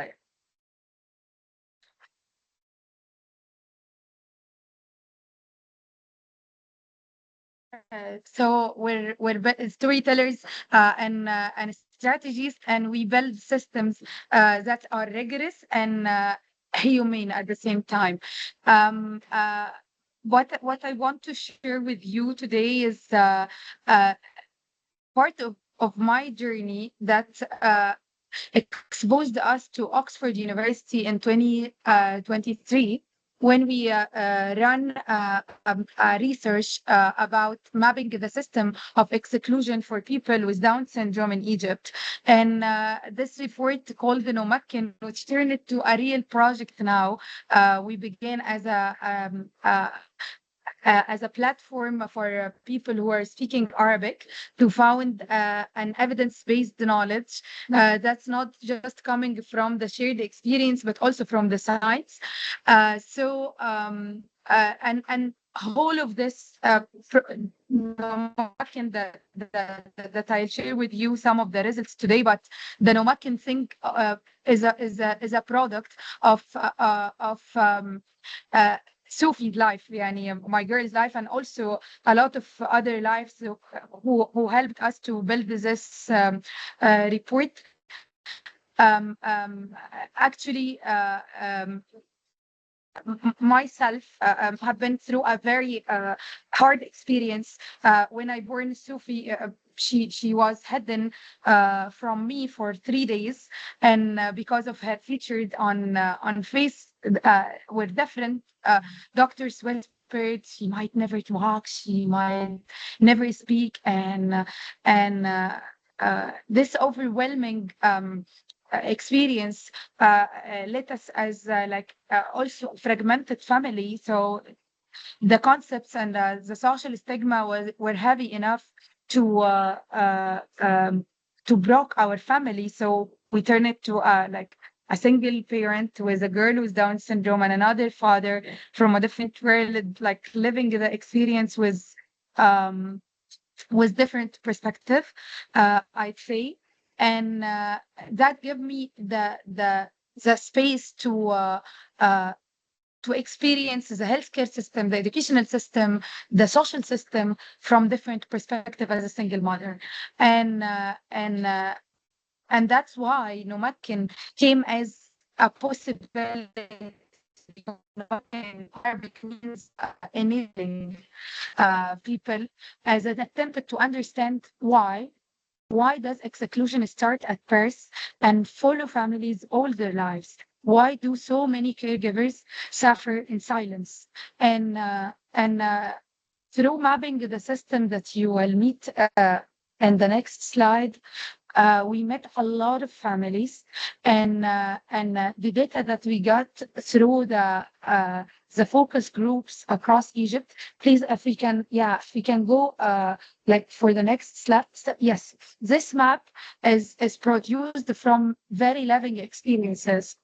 we're storytellers and strategies, and we build systems that are rigorous and humane at the same time. What I want to share with you today is part of my journey that exposed us to Oxford University in 2023 when we ran research about mapping the system of exclusion for people with Down syndrome in Egypt. And this report called the Nomakin, which turned into a real project now. We began as a platform for people who are speaking Arabic to found an evidence-based knowledge that's not just coming from the shared experience, but also from the science. And whole of this Nomakin that I'll share with you some of the results today, but the Nomakin thing is a product of Sophie's life, my girl's life, and also a lot of other lives who helped us to build this report. Actually, myself have been through a very hard experience. When I born Sophie, she was hidden from me for 3 days, and because of her featured on face with different doctors whispered she might never walk, she might never speak, and this overwhelming experience let us as also fragmented family. So the concepts and the social stigma were heavy enough to broke our family. So we turned it to a single parent with a girl with Down syndrome and another father from a different world, like living the experience with different perspective, I'd say. And that gave me the space to experience the healthcare system, the educational system, the social system from different perspective as a single mother. And that's why Nomakin came as a possibility. In Arabic means enabling people as an attempt to understand why does exclusion start at birth and follow families all their lives? Why do so many caregivers suffer in silence? And through mapping the system that you will meet in the next slide, we met a lot of families, and the data that we got through the focus groups across Egypt. Please, if we can go for the next slide. Yes, this map is produced from very living experiences.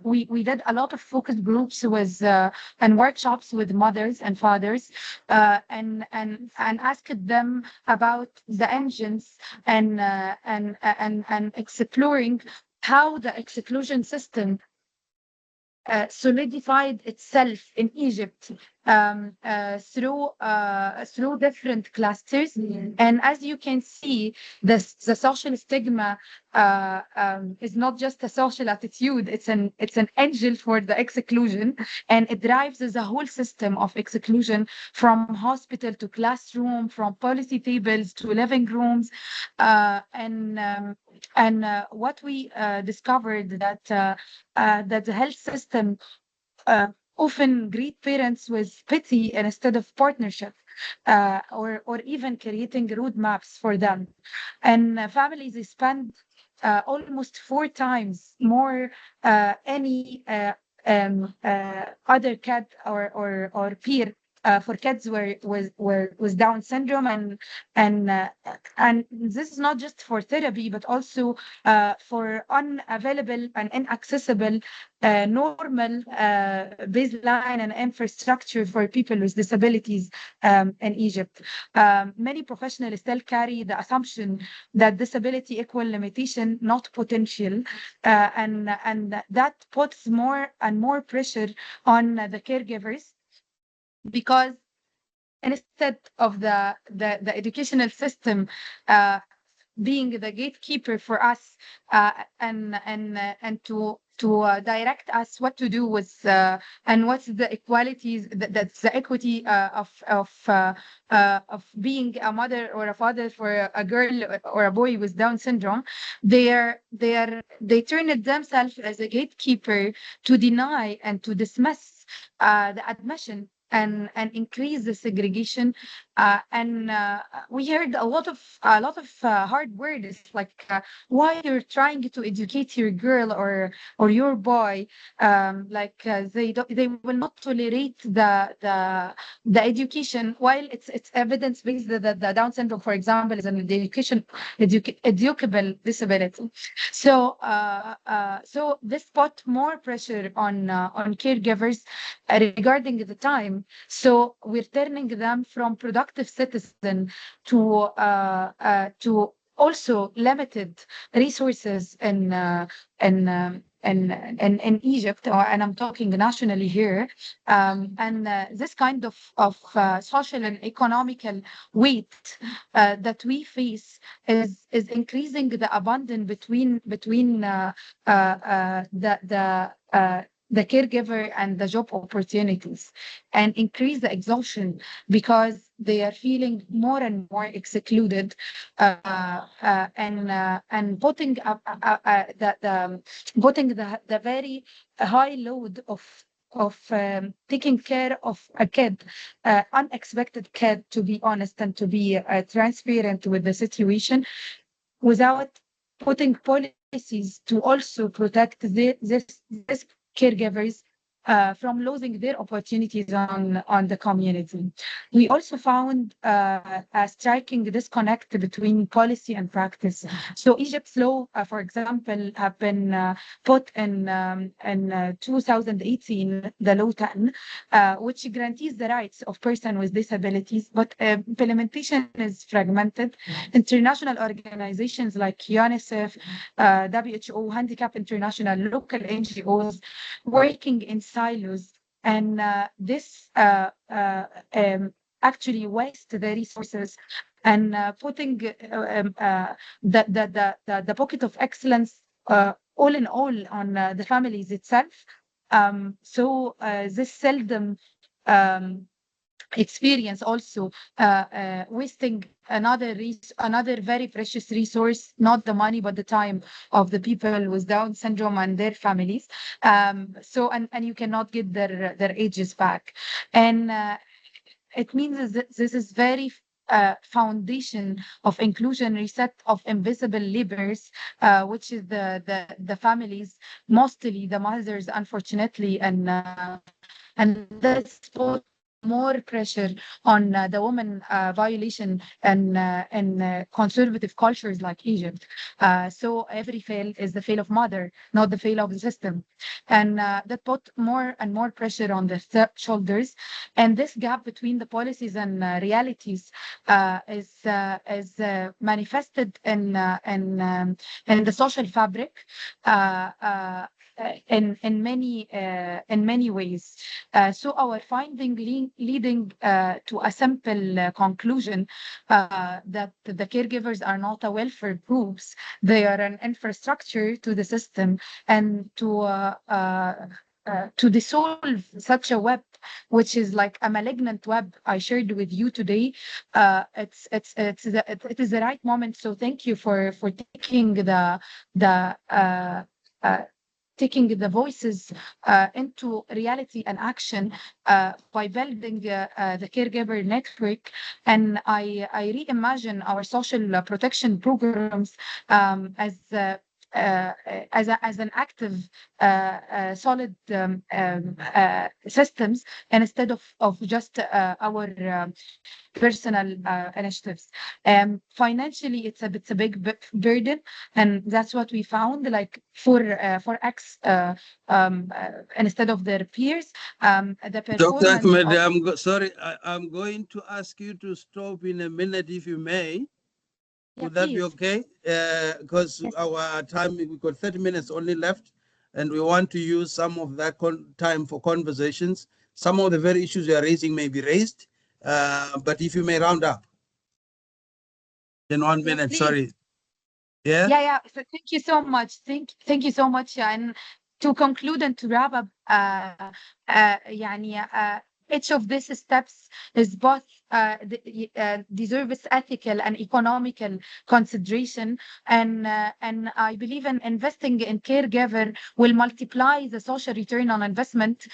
We did a lot of focus groups with and workshops with mothers and fathers, and asked them about the engines and exploring how the exclusion system solidified itself in Egypt through different clusters. And as you can see, the social stigma is not just a social attitude; it's an engine for the exclusion, and it drives the whole system of exclusion from hospital to classroom, from policy tables to living rooms, and what we discovered that the health system often greet parents with pity instead of partnership, or even creating roadmaps for them. And families they spend almost 4 times more any other kid or peer for kids with Down syndrome, and this is not just for therapy but also for unavailable and inaccessible normal baseline and infrastructure for people with disabilities in Egypt. Many professionals still carry the assumption that disability equal limitation, not potential, and that puts more and more pressure on the caregivers, because instead of the educational system being the gatekeeper for us, and to direct us what to do with and what's the equalities, that's the equity of being a mother or a father for a girl or a boy with Down syndrome. They turn it themselves as a gatekeeper to deny and to dismiss the admission and increase the segregation, and we heard a lot of hard words like why you're trying to educate your girl or your boy, they will not tolerate the education, while it's evidence based that the Down syndrome, for example, is an educable disability. So this put more pressure on caregivers regarding the time. So we're turning them from productive citizen to also limited resources in Egypt, and I'm talking nationally here. And this kind of social and economical weight that we face is increasing the abundance between the caregiver and the job opportunities, and increase the exhaustion because they are feeling more and more excluded, and putting the very high load of taking care of a kid, unexpected kid, to be honest and to be transparent with the situation, without putting policies to also protect this caregivers from losing their opportunities on the community. We also found a striking disconnect between policy and practice. So Egypt's law, for example, have been put in 2018, the Law 10, which guarantees the rights of persons with disabilities, but implementation is fragmented. International organizations like UNICEF, WHO, Handicap International, local NGOs working in silos, and this actually waste the resources and putting the pocket of excellence all in all on the families itself. So this seldom experience also wasting another very precious resource, not the money but the time of the people with Down syndrome and their families. So and you cannot get their ages back, and it means that this is very foundation of inclusion, reset of invisible labors, which is the families, mostly the mothers, unfortunately, and that's put more pressure on the woman violation and conservative cultures like Egypt. So every fail is the fail of mother, not the fail of the system, and that put more and more pressure on the shoulders. And this gap between the policies and realities is manifested in the social fabric. in many ways. So our finding leading to a simple conclusion that the caregivers are not a welfare groups; they are an infrastructure to the system, and to dissolve such a web, which is like a malignant web I shared with you today, it is the right moment. So thank you for the taking the voices into reality and action by building the caregiver network. And I reimagine our social protection programs as an active, solid systems, and instead of just our personal initiatives. Financially, it's a big burden, and that's what we found. Like for X, instead of their peers, the Dr. performance Ahmed, of sorry, I'm going to ask you to stop in a minute if you may. yeah, Would that be please. okay? Because Yes. our time, we've got 30 minutes only left, and we want to use some of that time for conversations. Some of the very issues you are raising may be raised, but if you may round up in 1 minute, Please. sorry. Yeah? Yeah. So thank you so much. Thank you so much. And to conclude and to wrap up, يعني, each of these steps is both deserves ethical and economical consideration, and I believe in investing in caregiver will multiply the social return on investment.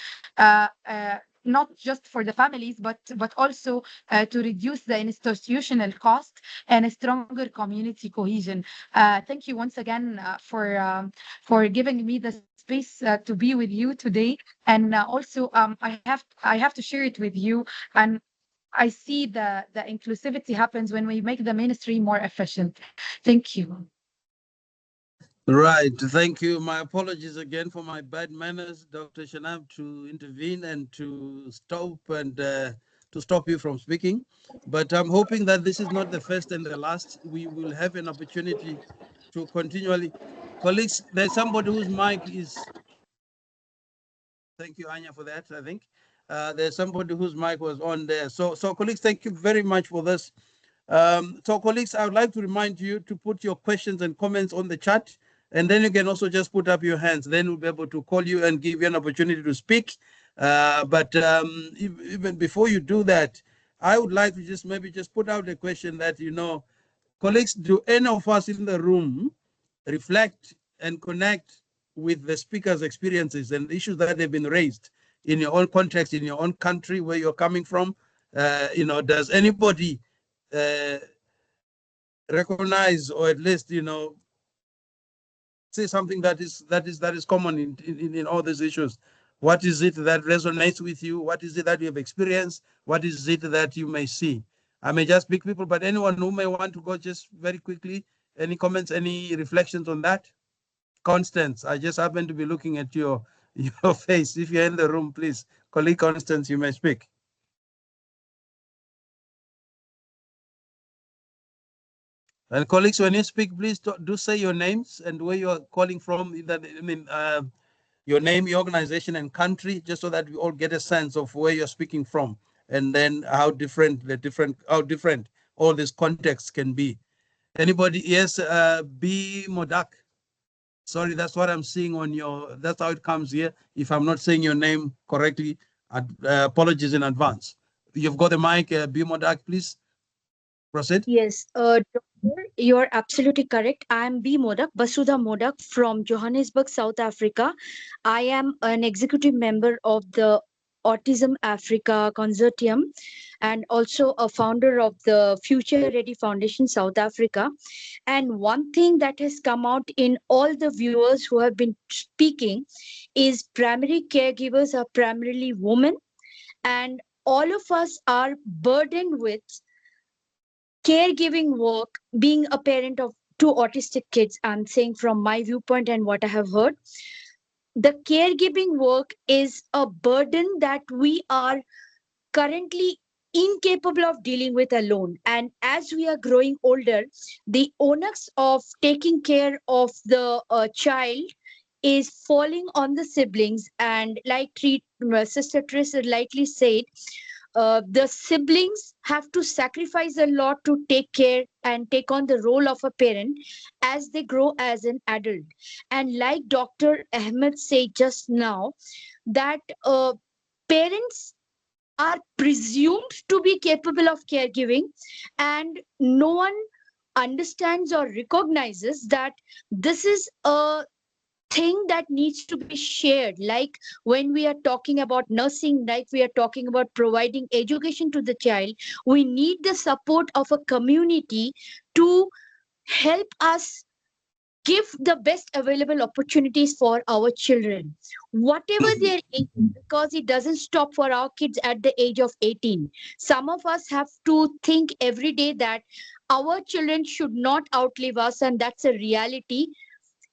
Not just for the families, but also to reduce the institutional cost and a stronger community cohesion. Thank you once again for giving me the space to be with you today. And also, I have to share it with you. And I see the inclusivity happens when we make the ministry more efficient. Thank you. Right. Thank you. My apologies again for my bad manners, Dr. Shanab, to intervene and to stop you from speaking. But I'm hoping that this is not the first and the last. We will have an opportunity to continually. Colleagues, there's somebody whose mic is. Thank you, Anya, for that. I think there's somebody whose mic was on there. So colleagues, thank you very much for this. So colleagues, I would like to remind you to put your questions and comments on the chat, and then you can also just put up your hands. Then we'll be able to call you and give you an opportunity to speak. But even before you do that, I would like to just put out a question that, colleagues, do any of us in the room reflect and connect with the speaker's experiences and issues that have been raised in your own context, in your own country, where you're coming from? Does anybody uh, recognize, or at least say something that is common in all these issues? What is it that resonates with you? What is it that you have experienced? What is it that you may see? I may just pick people, but anyone who may want to go just very quickly, any comments, any reflections on that? Constance, I just happen to be looking at your face. If you're in the room, please, colleague Constance, you may speak. And colleagues, when you speak, please do say your names and where you are calling from. Your name, your organization, and country, just so that we all get a sense of where you're speaking from, and then how different all these contexts can be. Anybody? Yes, B Modak. Sorry, that's what I'm seeing on your. That's how it comes here. If I'm not saying your name correctly, apologies in advance. You've got the mic, B Modak. Please proceed. Yes, doctor, you're absolutely correct. I am B. Modak, Basudha Modak from Johannesburg, South Africa. I am an executive member of the Autism Africa Consortium and also a founder of the Future Ready Foundation, South Africa. And one thing that has come out in all the viewers who have been speaking is primary caregivers are primarily women, and all of us are burdened with caregiving work. Being a parent of two autistic kids, I'm saying from my viewpoint and what I have heard, the caregiving work is a burden that we are currently incapable of dealing with alone. And as we are growing older, the onus of taking care of the child is falling on the siblings. And like Sister Tris lightly said, the siblings have to sacrifice a lot to take care and take on the role of a parent as they grow as an adult. And like Dr. Ahmed said just now, that parents are presumed to be capable of caregiving, and no one understands or recognizes that this is a thing that needs to be shared. Like when we are talking about nursing, like we are talking about providing education to the child, we need the support of a community to help us give the best available opportunities for our children, whatever their age, because it doesn't stop for our kids at the age of 18. Some of us have to think every day that our children should not outlive us, and that's a reality.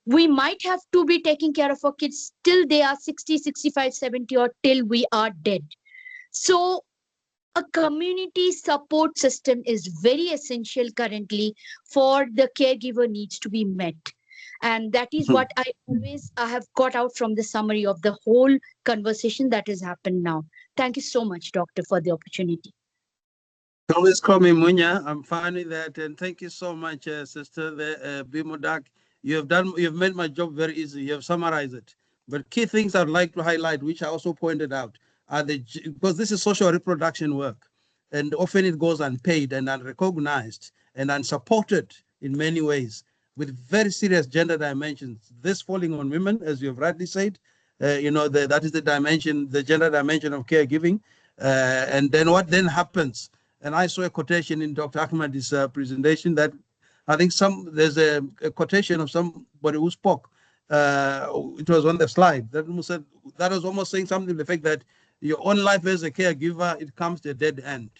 We might have to be taking care of our kids till they are 60, 65, 70, or till we are dead. So a community support system is very essential currently for the caregiver needs to be met. And that is what I have got out from the summary of the whole conversation that has happened now. Thank you so much, Doctor, for the opportunity. Always call me Munya. I'm fine with that, and thank you so much, Sister Bimodak. You've made my job very easy. You have summarized it. But key things I'd like to highlight, which I also pointed out, are because this is social reproduction work, and often it goes unpaid and unrecognized and unsupported in many ways, with very serious gender dimensions. This falling on women, as you have rightly said, that is the dimension, the gender dimension of caregiving. And then what then happens? And I saw a quotation in Dr. Ahmad's presentation that I think there's a quotation of somebody who spoke. It was on the slide that was almost saying something to the effect that your own life as a caregiver, it comes to a dead end.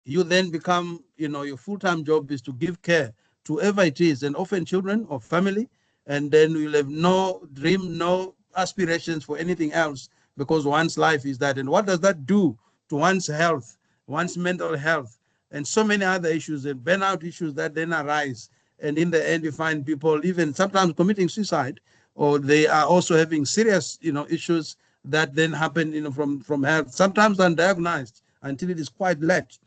You then become, your full-time job is to give care to whoever it is, and often children or family, and then you'll have no dream, no aspirations for anything else, because one's life is that. And what does that do to one's health, one's mental health, and so many other issues and burnout issues that then arise? And in the end, you find people even sometimes committing suicide, or they are also having serious, issues that then happen, from health, sometimes undiagnosed until it is quite late.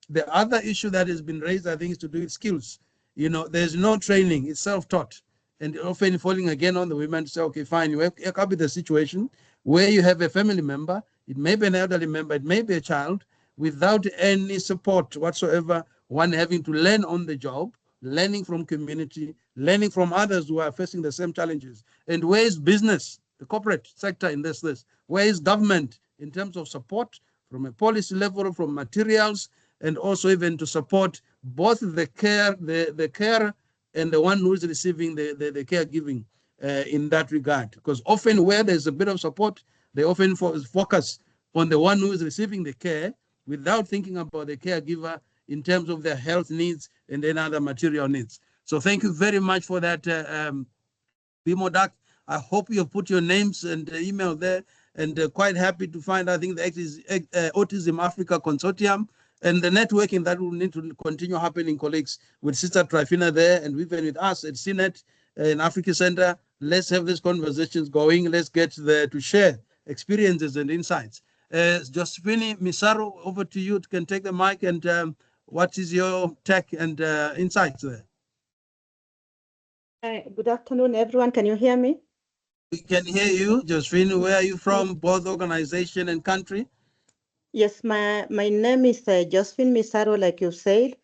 The other issue that has been raised, I think, is to do with skills. There's no training, it's self-taught. And often falling again on the women to say, okay, fine, you wake up with a situation where you have a family member, it may be an elderly member, it may be a child, without any support whatsoever, one having to learn on the job, learning from community, learning from others who are facing the same challenges. And where is business, the corporate sector in this? Where is government in terms of support from a policy level, from materials, and also even to support both the care and the one who is receiving the caregiving in that regard? Because often where there's a bit of support, they often focus on the one who is receiving the care without thinking about the caregiver in terms of their health needs and then other material needs. So thank you very much for that, Bimodak. I hope you have put your names and email there, and quite happy to find, I think, the Autism Africa Consortium and the networking that will need to continue happening, colleagues, with Sister Trifina there, and even with us at CNET in Africa Center. Let's have these conversations going. Let's get there to share experiences and insights. Josephine Misaro, over to you. You can take the mic, and what is your take and insights there? Good afternoon, everyone. Can you hear me? We can hear you. Josephine, where are you from, both organization and country? Yes, my name is Josephine Misaro, like you said.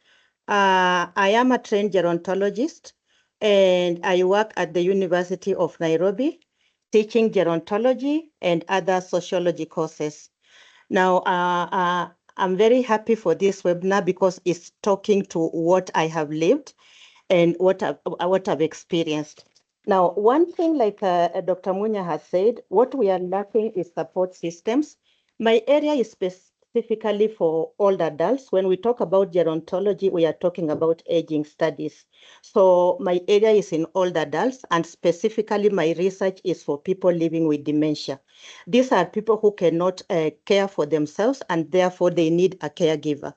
I am a trained gerontologist, and I work at the University of Nairobi, teaching gerontology and other sociology courses. Now, I'm very happy for this webinar because it's talking to what I have lived and what I've experienced. Now, one thing, like Dr. Munya has said, what we are lacking is support systems. My area is specifically for older adults. When we talk about gerontology, we are talking about aging studies. So my area is in older adults, and specifically my research is for people living with dementia. These are people who cannot care for themselves, and therefore they need a caregiver.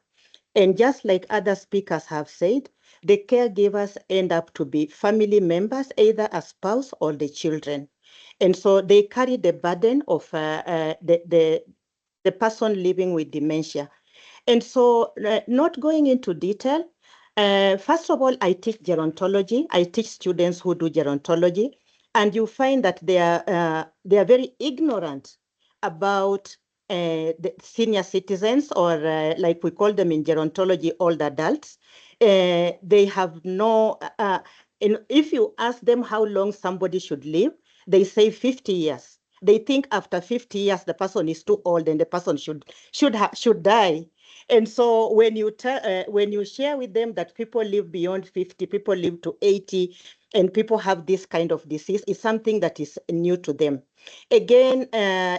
And just like other speakers have said, the caregivers end up to be family members, either a spouse or the children. And so they carry the burden of the person living with dementia. And so, not going into detail, first of all, I teach gerontology. I teach students who do gerontology, and you find that they are very ignorant about the senior citizens, or like we call them in gerontology, old adults. They have no. And if you ask them how long somebody should live, they say 50 years. They think after 50 years the person is too old and the person should die. And so when you share with them that people live beyond 50, people live to 80, and people have this kind of disease, it's something that is new to them. Again,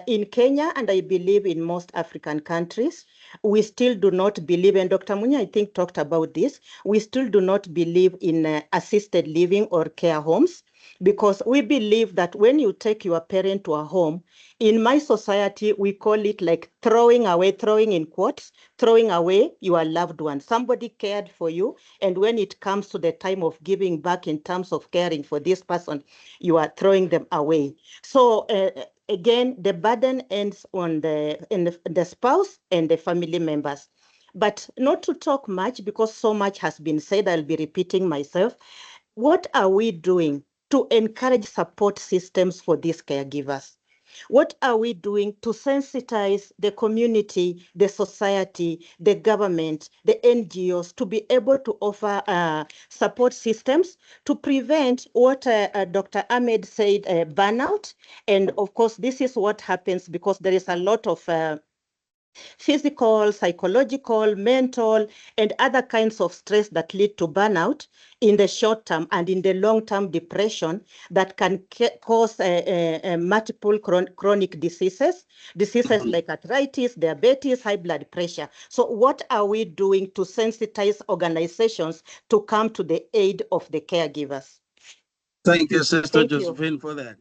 in Kenya, and I believe in most African countries, we still do not believe, and Dr. Munya, I think, talked about this, we still do not believe in assisted living or care homes, because we believe that when you take your parent to a home, in my society, we call it like throwing away, throwing in quotes, throwing away your loved one. Somebody cared for you, and when it comes to the time of giving back in terms of caring for this person, you are throwing them away. So again, the burden ends on the spouse and the family members. But not to talk much, because so much has been said, I'll be repeating myself. What are we doing to encourage support systems for these caregivers? What are we doing to sensitize the community, the society, the government, the NGOs to be able to offer support systems to prevent what Dr. Ahmed said, burnout? And of course, this is what happens because there is a lot of physical, psychological, mental, and other kinds of stress that lead to burnout in the short term, and in the long term depression that can cause multiple chronic diseases like arthritis, diabetes, high blood pressure. So what are we doing to sensitize organizations to come to the aid of the caregivers? Thank you, Sister Thank you. Josephine, for that.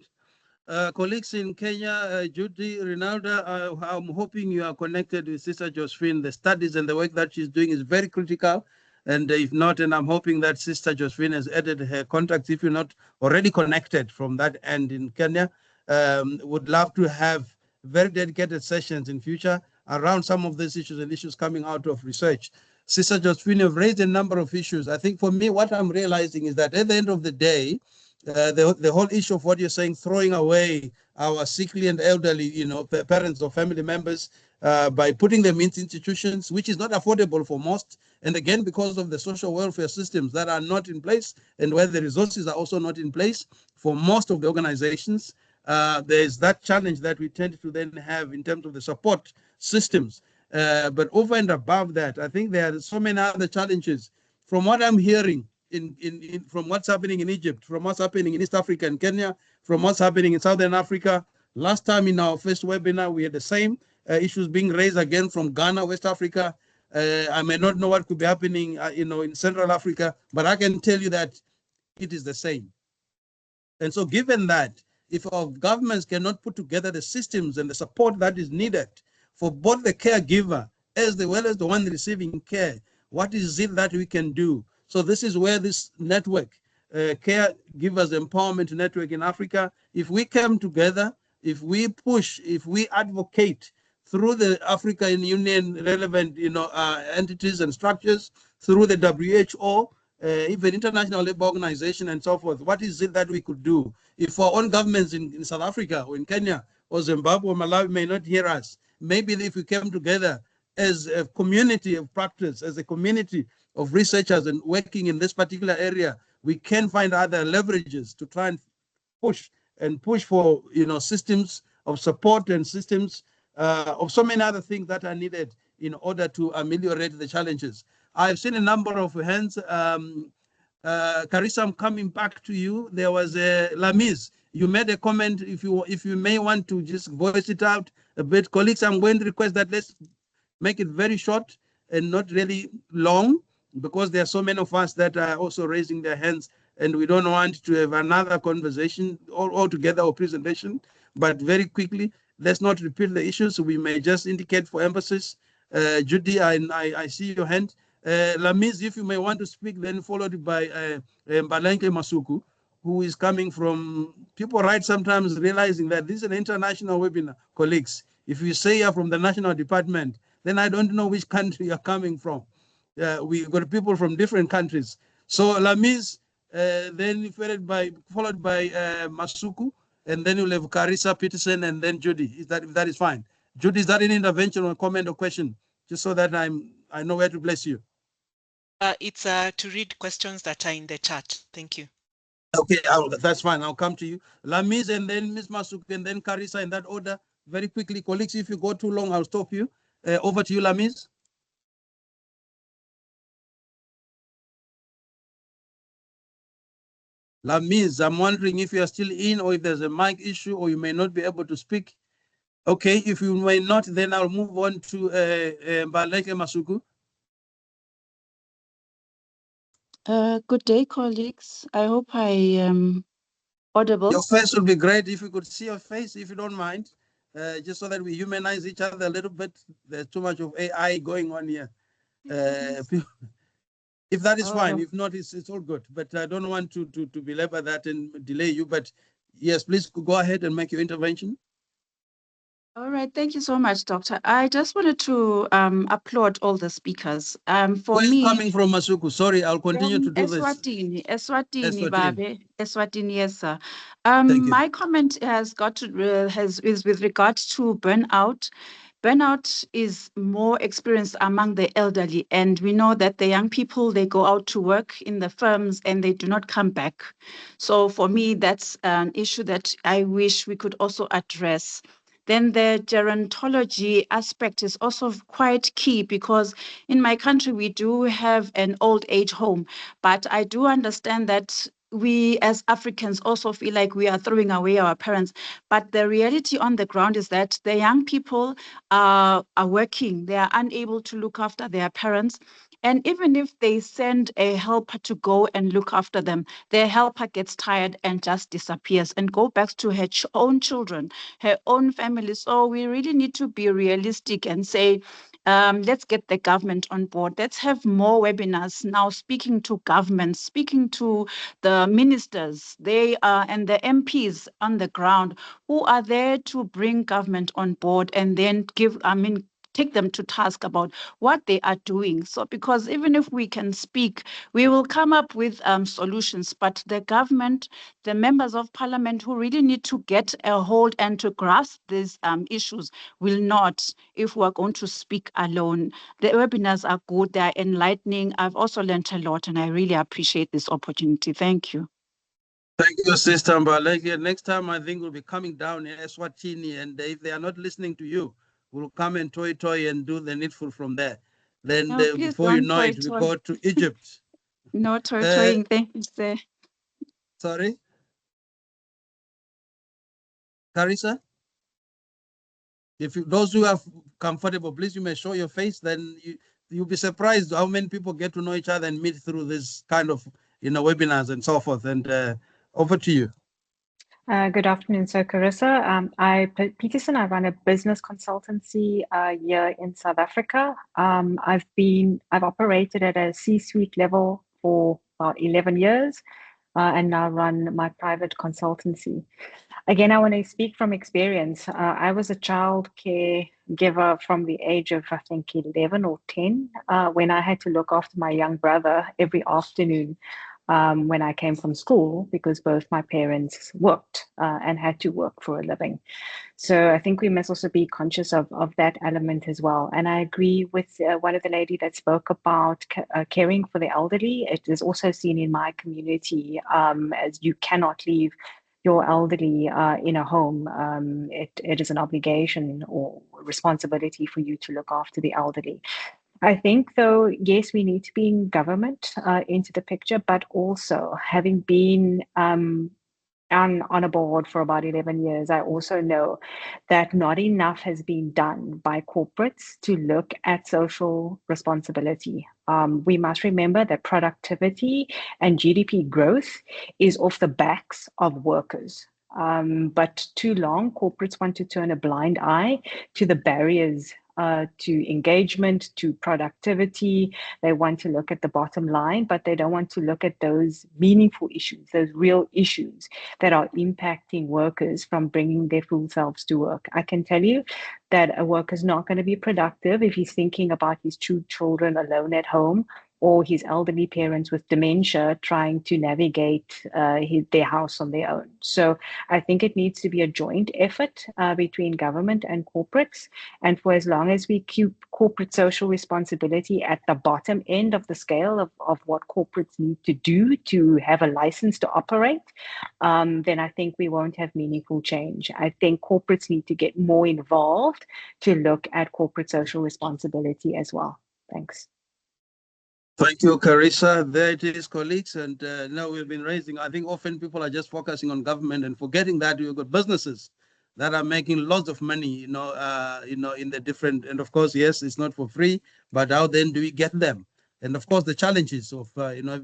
Colleagues in Kenya, Judy, Rinalda, I'm hoping you are connected with Sister Josephine. The studies and the work that she's doing is very critical. And if not, and I'm hoping that Sister Josephine has added her contacts. If you're not already connected from that end in Kenya, would love to have very dedicated sessions in future around some of these issues and issues coming out of research. Sister Josephine, you've raised a number of issues. I think for me, what I'm realizing is that at the end of the day, the whole issue of what you're saying, throwing away our sickly and elderly, parents or family members by putting them into institutions, which is not affordable for most. And again, because of the social welfare systems that are not in place and where the resources are also not in place for most of the organizations, there's that challenge that we tend to then have in terms of the support systems. But over and above that, I think there are so many other challenges. From what I'm hearing, from what's happening in Egypt, from what's happening in East Africa and Kenya, from what's happening in Southern Africa. Last time in our first webinar, we had the same issues being raised again from Ghana, West Africa. I may not know what could be happening, in Central Africa, but I can tell you that it is the same. And so given that, if our governments cannot put together the systems and the support that is needed for both the caregiver as well as the one receiving care, what is it that we can do? So this is where this network, Caregivers Empowerment Network in Africa, if we come together, if we push, if we advocate through the African Union relevant entities and structures, through the WHO, even International Labour Organization and so forth, what is it that we could do? If our own governments in South Africa or in Kenya or Zimbabwe or Malawi may not hear us, maybe if we came together as a community of practice, as a community of researchers and working in this particular area, we can find other leverages to try and push for systems of support and systems of so many other things that are needed in order to ameliorate the challenges. I've seen a number of hands. Carissa, I'm coming back to you. There was a Lamis. You made a comment. If you may want to just voice it out a bit, colleagues, I'm going to request that let's make it very short and not really long, because there are so many of us that are also raising their hands, and we don't want to have another conversation altogether or presentation. But very quickly, let's not repeat the issues. We may just indicate for emphasis. Judy, I see your hand. Lamis, if you may want to speak, then followed by Mbalenke Masuku, who is coming from, people write sometimes realizing that this is an international webinar, colleagues. If you say you're from the national department, then I don't know which country you're coming from. We got people from different countries. So Lamis, then followed by Masuku, and then you'll have Carissa Peterson, and then Judy. If that is fine. Judy, is that an intervention or comment or question? Just so that I know where to place you. It's to read questions that are in the chat. Thank you. Okay, that's fine. I'll come to you. Lamis and then Ms. Masuk and then Carissa in that order. Very quickly, colleagues, if you go too long, I'll stop you. Over to you, Lamis. Lamis, I'm wondering if you are still in or if there's a mic issue or you may not be able to speak. Okay, if you may not, then I'll move on to Mbaleke Masuku. Good day, colleagues. I hope I am audible. Your face would be great if you could see your face, if you don't mind, just so that we humanize each other a little bit. There's too much of AI going on here. If that is fine, if not, it's all good. But I don't want to belabor that and delay you. But yes, please go ahead and make your intervention. All right, thank you so much, Doctor. I just wanted to applaud all the speakers. For Where me, coming from, Masuku? Sorry, I'll continue to do Eswatini, this. Eswatini, Babe, Eswatini, yes, sir. My comment has got to is with regards to burnout. Burnout is more experienced among the elderly, and we know that the young people, they go out to work in the firms and they do not come back. So for me, that's an issue that I wish we could also address. Then the gerontology aspect is also quite key because in my country, we do have an old age home, but I do understand that we as Africans also feel like we are throwing away our parents. But the reality on the ground is that the young people are working, they are unable to look after their parents. And even if they send a helper to go and look after them, the helper gets tired and just disappears and go back to her own children, her own family. So we really need to be realistic and say, let's get the government on board. Let's have more webinars now speaking to governments, speaking to the ministers, they are and the MPs on the ground who are there to bring government on board and then take them to task about what they are doing. So because even if we can speak, we will come up with solutions, but the government, the members of parliament who really need to get a hold and to grasp these issues will not if we're going to speak alone. The webinars are good, they're enlightening. I've also learned a lot and I really appreciate this opportunity. Thank you. Thank you, Sister Mbaleke. Next time, I think we'll be coming down in Eswatini, and if they are not listening to you, we'll come and toy and do the needful from there. Then before you know it, we go to Egypt. No toying. Thank you, sir. Sorry? Carissa? If those who are comfortable, please, you may show your face, then you'll be surprised how many people get to know each other and meet through this kind of webinars and so forth. And over to you. Good afternoon, Sir Carissa. Peterson, I run a business consultancy here in South Africa. I've operated at a C-suite level for about 11 years and now run my private consultancy. Again, I want to speak from experience. I was a child caregiver from the age of, I think, 11 or 10 when I had to look after my young brother every afternoon. When I came from school because both my parents worked and had to work for a living. So I think we must also be conscious of that element as well. And I agree with one of the ladies that spoke about caring for the elderly. It is also seen in my community as you cannot leave your elderly in a home. It is an obligation or responsibility for you to look after the elderly. I think, though, yes, we need to be in government into the picture, but also having been on a board for about 11 years, I also know that not enough has been done by corporates to look at social responsibility. We must remember that productivity and GDP growth is off the backs of workers. But too long, corporates want to turn a blind eye to the barriers to engagement, to productivity. They want to look at the bottom line, but they don't want to look at those meaningful issues, those real issues that are impacting workers from bringing their full selves to work. I can tell you that a worker is not going to be productive if he's thinking about his two children alone at home, or his elderly parents with dementia trying to navigate their house on their own. So I think it needs to be a joint effort between government and corporates. And for as long as we keep corporate social responsibility at the bottom end of the scale of what corporates need to do to have a license to operate, then I think we won't have meaningful change. I think corporates need to get more involved to look at corporate social responsibility as well. Thanks. Thank you, Carissa. There it is, colleagues. And now we've been raising, I think often people are just focusing on government and forgetting that we've got businesses that are making lots of money, in the different, and of course, yes, it's not for free, but how then do we get them? And of course, the challenges of,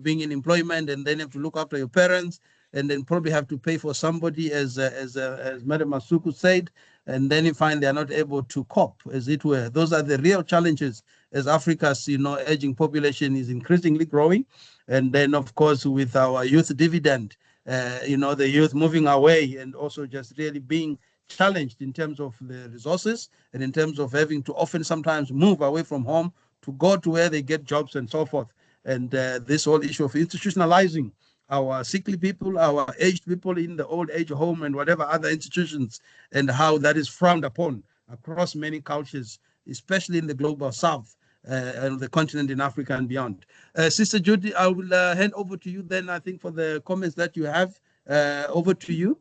being in employment and then have to look after your parents and then probably have to pay for somebody, as Madam Masuku said, and then you find they're not able to cope, as it were. Those are the real challenges as Africa's, aging population is increasingly growing. And then, of course, with our youth dividend, the youth moving away and also just really being challenged in terms of the resources and in terms of having to often sometimes move away from home to go to where they get jobs and so forth. And this whole issue of institutionalizing our sickly people, our aged people in the old age home and whatever other institutions, and how that is frowned upon across many cultures, especially in the global south and the continent in Africa and beyond. Sister Judy, I will hand over to you then, I think, for the comments that you have. Over to you.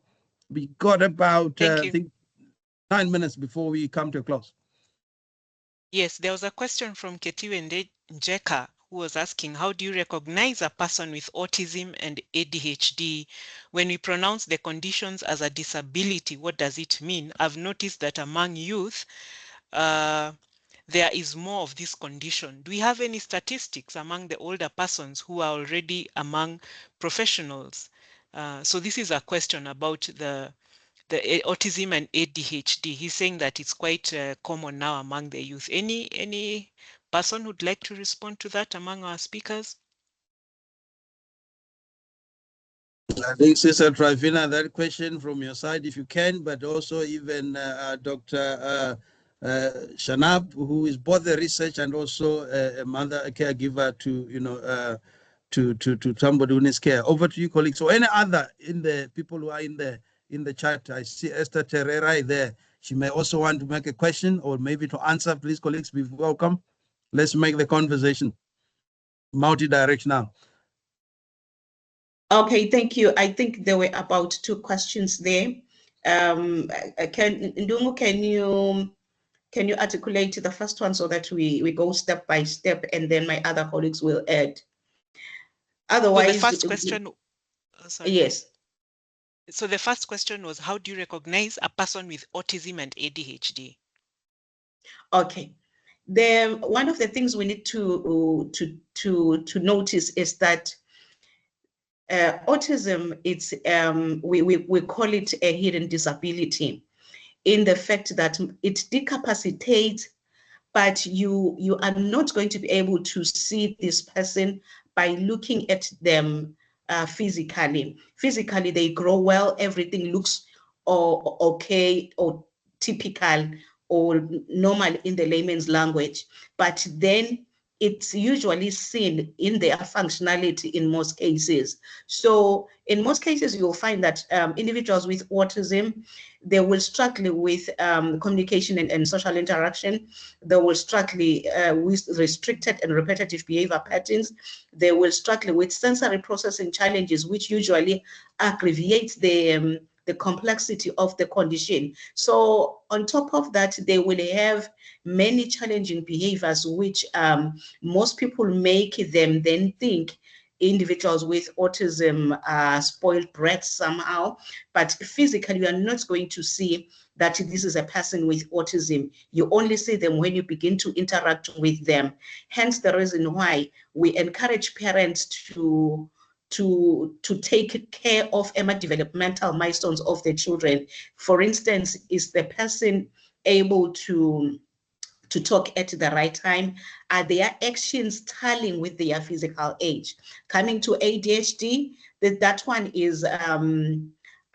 We got about, I think, 9 minutes before we come to a close. Yes, there was a question from Ketiwe Njeka, who was asking, how do you recognize a person with autism and ADHD? When we pronounce the conditions as a disability, what does it mean? I've noticed that among youth, there is more of this condition. Do we have any statistics among the older persons who are already among professionals? So this is a question about the autism and ADHD. He's saying that it's quite common now among the youth. Any person who'd like to respond to that among our speakers? I think, Sister Travina, that question from your side, if you can, but also even Dr. Shanab, who is both a research and also a mother, a caregiver to somebody who needs care. Over to you, colleagues. So any other in the people who are in the chat, I see Esther Terera there. She may also want to make a question or maybe to answer. Please, colleagues, be welcome. Let's make the conversation multi-directional. Okay, thank you. I think there were about 2 questions there. Ndungu, can you articulate the first one so that we go step by step, and then my other colleagues will add? Otherwise, so the first question, sorry. Yes. So the first question was, how do you recognize a person with autism and ADHD? Okay. One of the things we need to notice is that autism, it's we call it a hidden disability, in the fact that it decapacitates, but you are not going to be able to see this person by looking at them physically. Physically, they grow well, everything looks okay or typical or normal in the layman's language, but then it's usually seen in their functionality in most cases. So in most cases, you'll find that individuals with autism, they will struggle with communication and social interaction. They will struggle with restricted and repetitive behavior patterns. They will struggle with sensory processing challenges, which usually aggravates the complexity of the condition. So on top of that, they will have many challenging behaviors, which most people make them then think individuals with autism are spoiled brats somehow, but physically you are not going to see that this is a person with autism. You only see them when you begin to interact with them. Hence the reason why we encourage parents to take care of developmental milestones of the children. For instance, is the person able to to talk at the right time? Are their actions tallying with their physical age? Coming to ADHD, that one is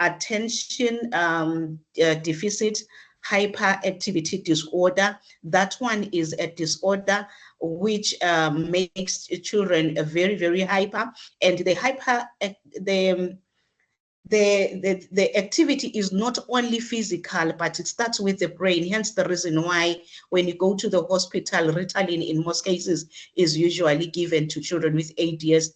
attention deficit hyperactivity disorder. That one is a disorder which makes children very, very hyper, and the activity is not only physical, but it starts with the brain. Hence the reason why when you go to the hospital, Ritalin in most cases is usually given to children with ADHD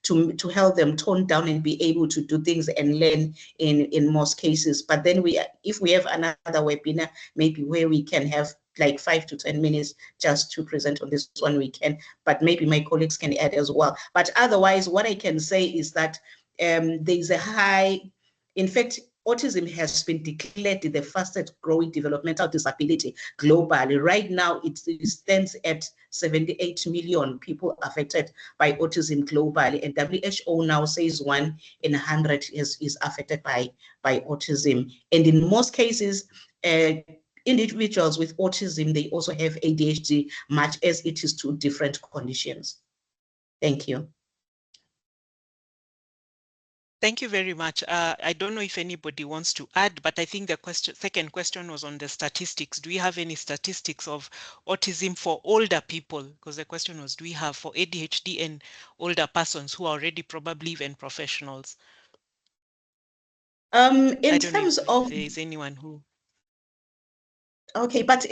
to help them tone down and be able to do things and learn in most cases. But then if we have another webinar, maybe where we can have like 5 to 10 minutes just to present on this one, we can, but maybe my colleagues can add as well. But otherwise, what I can say is that there's a high, in fact, autism has been declared the fastest growing developmental disability globally. Right now, it stands at 78 million people affected by autism globally, and WHO now says 1 in 100 is affected by autism. And in most cases, individuals with autism, they also have ADHD, much as it is two different conditions. Thank you. Thank you very much. I don't know if anybody wants to add, but I think the second question was on the statistics. Do we have any statistics of autism for older people? Because the question was, do we have for ADHD and older persons who are already probably even professionals? In terms of, there is anyone who... Okay, but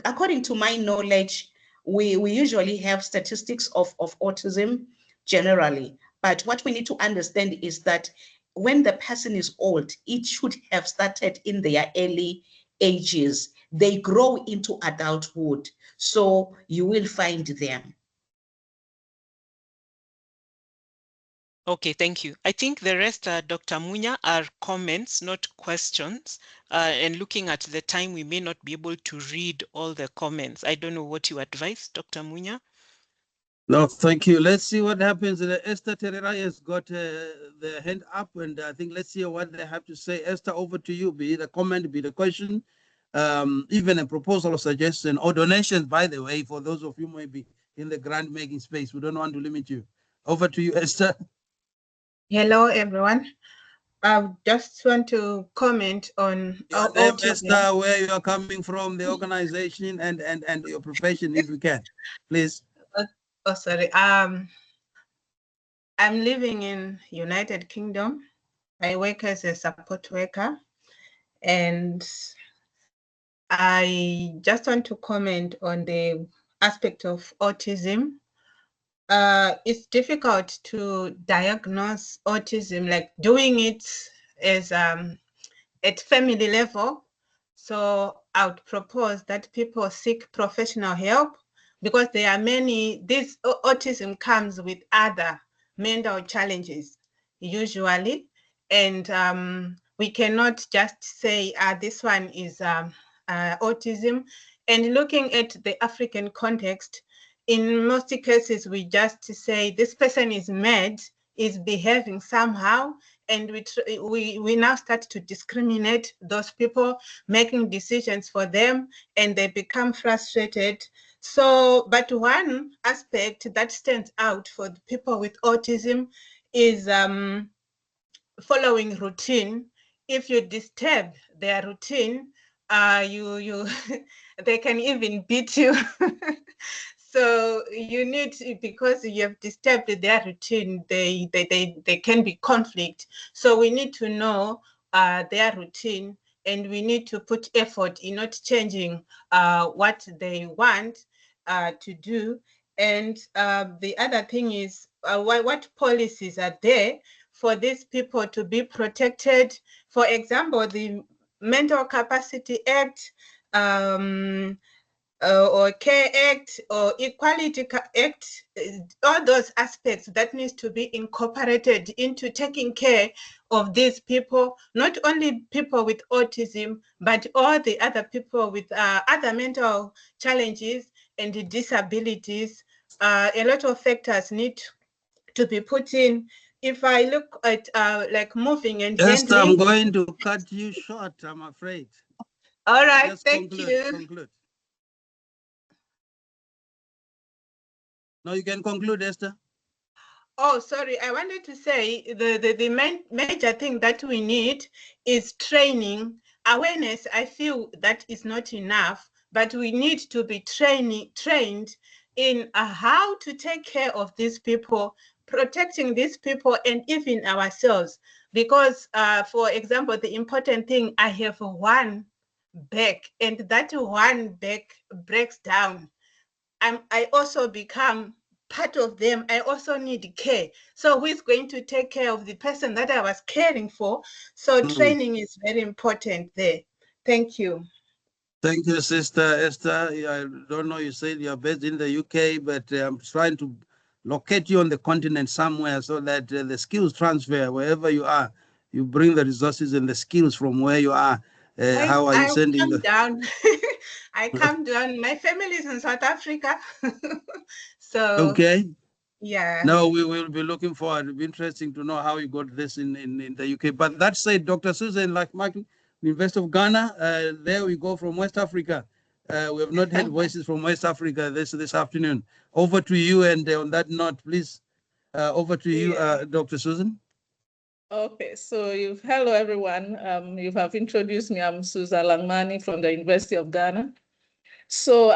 according to my knowledge, we usually have statistics of autism generally. But what we need to understand is that when the person is old, it should have started in their early ages. They grow into adulthood, so you will find them. Okay, thank you. I think the rest, Dr. Munya, are comments, not questions. And looking at the time, we may not be able to read all the comments. I don't know what you advise, Dr. Munya. No, thank you. Let's see what happens. Esther Terera has got the hand up, and I think let's see what they have to say. Esther, over to you. Be it a comment, be it a question, even a proposal or suggestion, or donations, by the way, for those of you who may be in the grant making space. We don't want to limit you. Over to you, Esther. Hello, everyone. I just want to comment on Your name, Esther, where you are coming from, the organization, and your profession, if you can, please. Oh, sorry. I'm living in United Kingdom. I work as a support worker, and I just want to comment on the aspect of autism. It's difficult to diagnose autism, like doing it as at family level. So I would propose that people seek professional help, because there are many, this autism comes with other mental challenges usually, and we cannot just say this one is autism. And looking at the African context, in most cases we just say this person is mad, is behaving somehow, and we now start to discriminate those people, making decisions for them, and they become frustrated. So, but one aspect that stands out for the people with autism is following routine. If you disturb their routine, they can even beat you. So you need, because you have disturbed their routine, they can be conflict. So we need to know their routine, and we need to put effort in not changing what they want to do. And the other thing is what policies are there for these people to be protected. For example, the Mental Capacity Act, or Care Act, or Equality Act, all those aspects that needs to be incorporated into taking care of these people, not only people with autism, but all the other people with other mental challenges and disabilities. A lot of factors need to be put in. If I look at like moving and Esther, handling. I'm going to cut you short, I'm afraid. All right, Just thank conclude. you. Conclude. Now you can conclude, Esther. Oh, sorry. I wanted to say the major thing that we need is training. Awareness, I feel that is not enough, but we need to be trained in how to take care of these people, protecting these people, and even ourselves. Because, for example, the important thing, I have one back, and that one back breaks down. I also become part of them. I also need care. So who is going to take care of the person that I was caring for? So training is very important there. Thank you. Thank you, Sister Esther. I don't know, you said you're based in the UK, but I'm trying to locate you on the continent somewhere so that the skills transfer wherever you are. You bring the resources and the skills from where you are. How are you I sending come the... down. I come down. My family is in South Africa. So, Okay. yeah. No, we will be looking forward. It'll be interesting to know how you got this in the UK. But that said, Dr. Susan, like Michael, University of Ghana, there we go from West Africa. We have not heard voices from West Africa this afternoon. Over to you, and on that note, please, over to you, Dr. Susan. Okay, so hello everyone. You have introduced me. I'm Susan Langmani from the University of Ghana. So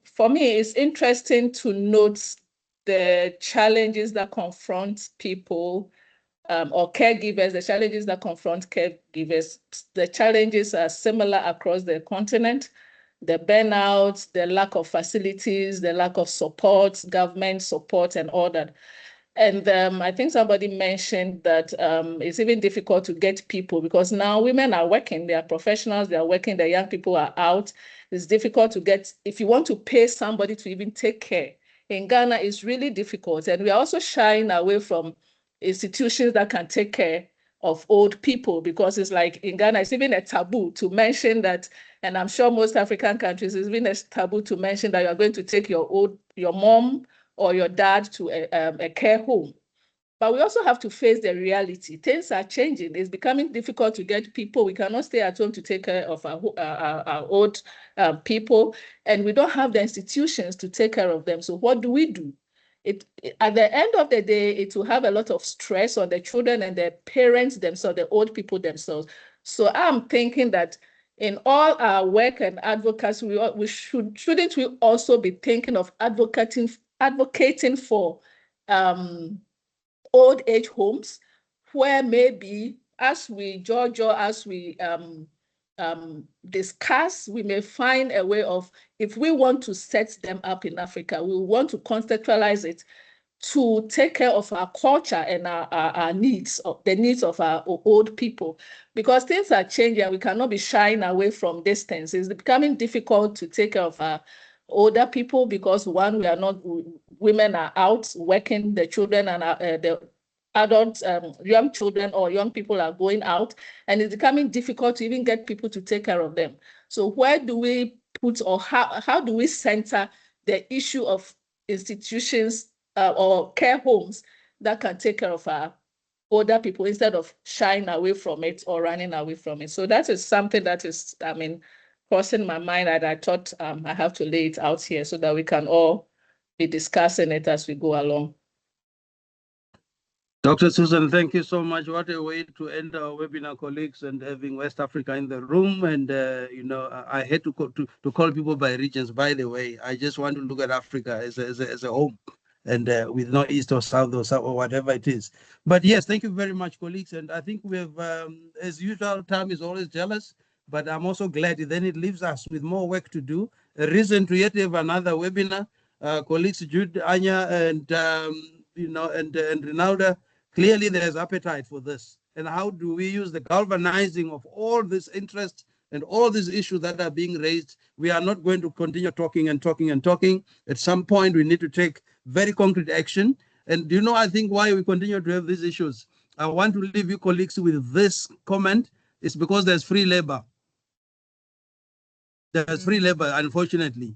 for me, it's interesting to note the challenges that confront people or caregivers, the challenges that confront caregivers. The challenges are similar across the continent. The burnout, the lack of facilities, the lack of support, government support, and all that. And I think somebody mentioned that it's even difficult to get people because now women are working, they are professionals, they are working, the young people are out. It's difficult to get, if you want to pay somebody to even take care. In Ghana, it's really difficult. And we are also shying away from institutions that can take care of old people because it's like in Ghana, it's even a taboo to mention that, and I'm sure most African countries, it's been a taboo to mention that you're going to take your mom or your dad to a care home. But we also have to face the reality. Things are changing. It's becoming difficult to get people. We cannot stay at home to take care of our old people, and we don't have the institutions to take care of them. So what do we do? At the end of the day, it will have a lot of stress on the children and the parents themselves, the old people themselves. So I'm thinking that in all our work and advocacy, shouldn't we also be thinking of advocating for old age homes, where maybe as we discuss, we may find a way of, if we want to set them up in Africa, we want to contextualize it to take care of our culture and our needs, the needs of our old people, because things are changing. We cannot be shying away from these things. It's becoming difficult to take care of our older people because one, women are out working, the children and the adults, young children or young people are going out, and it's becoming difficult to even get people to take care of them. So where do we put, or how do we center the issue of institutions or care homes that can take care of our older people instead of shying away from it or running away from it? So that is something that is, crossing my mind, and I thought I have to lay it out here so that we can all be discussing it as we go along. Dr. Susan, thank you so much. What a way to end our webinar, colleagues, and having West Africa in the room. And, I hate to call people by regions, by the way. I just want to look at Africa as a home, and with no east or south or whatever it is. But yes, thank you very much, colleagues. And I think we have, as usual, time is always jealous, but I'm also glad then it leaves us with more work to do. A reason to yet have another webinar. Colleagues Jude, Anya, and, and Rinalda, clearly there's appetite for this. And how do we use the galvanizing of all this interest and all these issues that are being raised? We are not going to continue talking and talking and talking. At some point, we need to take very concrete action. And I think why we continue to have these issues. I want to leave you colleagues with this comment. It's because there's free labor. There's free labor, unfortunately.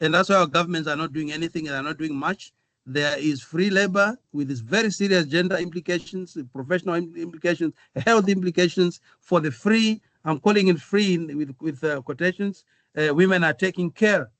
And that's why our governments are not doing anything and are not doing much. There is free labor with these very serious gender implications, professional implications, health implications for the free. I'm calling it free with quotations. Women are taking care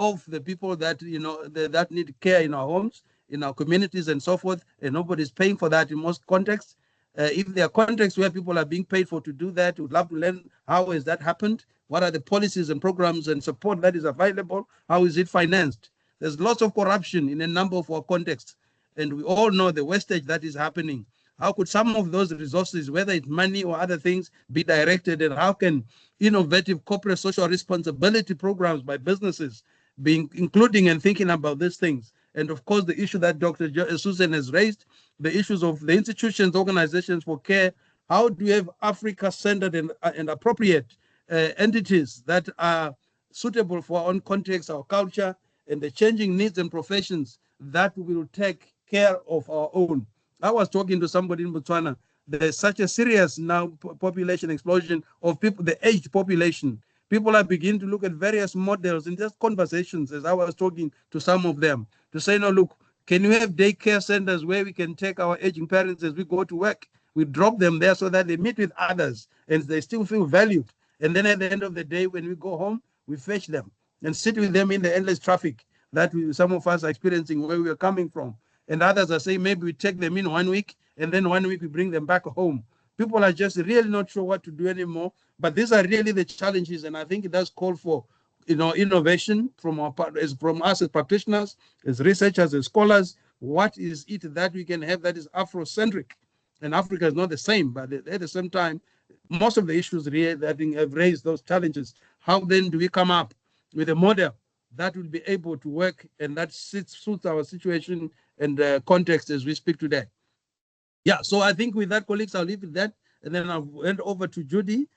of the people that, that need care in our homes, in our communities and so forth, and nobody's paying for that in most contexts. If there are contexts where people are being paid for to do that, we'd love to learn how has that happened? What are the policies and programs and support that is available? How is it financed? There's lots of corruption in a number of our contexts, and we all know the wastage that is happening. How could some of those resources, whether it's money or other things, be directed, and how can innovative corporate social responsibility programs by businesses being including and thinking about these things? And of course, the issue that Dr. Susan has raised, the issues of the institutions, organizations for care. How do we have Africa-centered and appropriate entities that are suitable for our own context, our culture, and the changing needs and professions that will take care of our own? I was talking to somebody in Botswana. There's such a serious now population explosion of people, the aged population. People are beginning to look at various models in just conversations as I was talking to some of them to say, no, look, can you have daycare centers where we can take our aging parents as we go to work? We drop them there so that they meet with others and they still feel valued. And then at the end of the day, when we go home, we fetch them and sit with them in the endless traffic that some of us are experiencing where we are coming from. And others are saying maybe we take them in 1 week and then 1 week we bring them back home. People are just really not sure what to do anymore. But these are really the challenges, and I think it does call for innovation from from us as practitioners, as researchers, as scholars. What is it that we can have that is Afrocentric? And Africa is not the same, but at the same time, most of the issues really that have raised those challenges. How then do we come up with a model that will be able to work and that suits our situation and context as we speak today? Yeah, so I think with that, colleagues, I'll leave it that, and then I'll hand over to Judy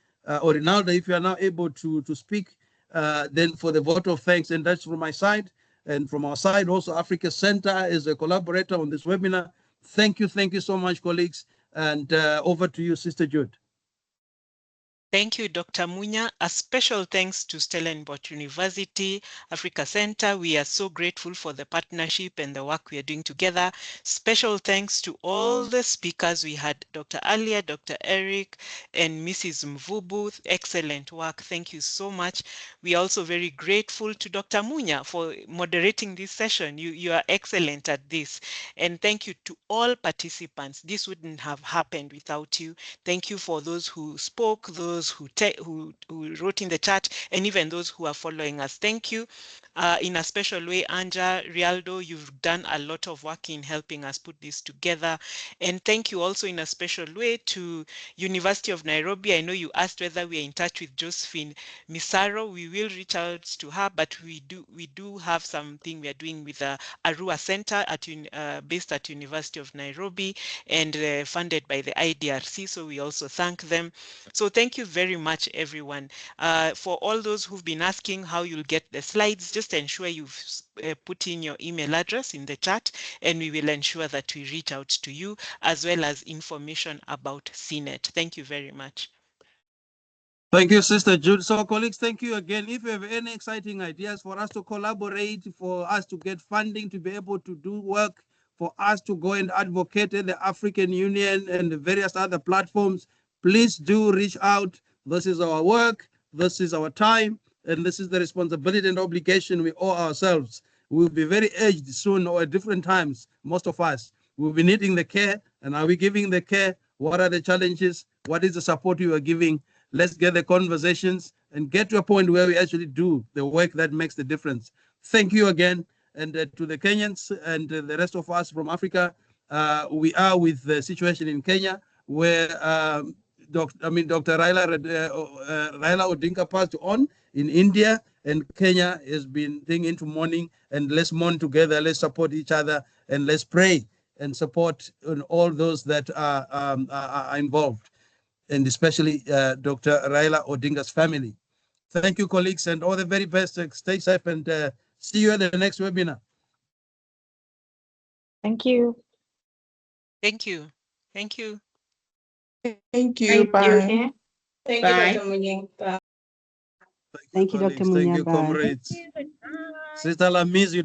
or Rinaldo, if you are now able to speak, then for the vote of thanks. And that's from my side. And from our side, also Africa Center is a collaborator on this webinar. Thank you so much, colleagues. And over to you, Sister Jude. Thank you, Dr. Munya. A special thanks to Stellenbosch University, Africa Center. We are so grateful for the partnership and the work we are doing together. Special thanks to all the speakers. We had Dr. Alia, Dr. Eric, and Mrs. Mvubu. Excellent work. Thank you so much. We are also very grateful to Dr. Munya for moderating this session. You are excellent at this. And thank you to all participants. This wouldn't have happened without you. Thank you for those who spoke, those who wrote in the chat, and even those who are following us. Thank you. In a special way, Anja, Rialdo, you've done a lot of work in helping us put this together. And thank you also in a special way to University of Nairobi. I know you asked whether we are in touch with Josephine Misaro. We will reach out to her, but we do have something we are doing with the Arua Center based at University of Nairobi and funded by the IDRC. So we also thank them. So thank you very much, everyone. For all those who've been asking how you'll get the slides, just ensure you've put in your email address in the chat, and we will ensure that we reach out to you, as well as information about CNET. Thank you very much. Thank you, Sister Jude. So, colleagues, thank you again. If you have any exciting ideas for us to collaborate, for us to get funding to be able to do work, for us to go and advocate in the African Union and the various other platforms, please do reach out. This is our work, this is our time, and this is the responsibility and obligation we owe ourselves. We'll be very aged soon or at different times, most of us. We'll be needing the care. And are we giving the care? What are the challenges? What is the support you are giving? Let's get the conversations and get to a point where we actually do the work that makes the difference. Thank you again. And to the Kenyans and the rest of us from Africa, we are with the situation in Kenya where Dr. Raila Odinga passed on in India, and Kenya has been going into mourning. And let's mourn together, let's support each other, and let's pray and support all those that are involved, and especially Dr. Raila Odinga's family. Thank you, colleagues, and all the very best. Stay safe, and see you at the next webinar. Thank you. Thank you. Thank you. Thank you. Bye. Thank Bye. you, Dr. Munya. Bye. Thank you, Dr. Munya. Thank you, comrades. Sister Lamiz, you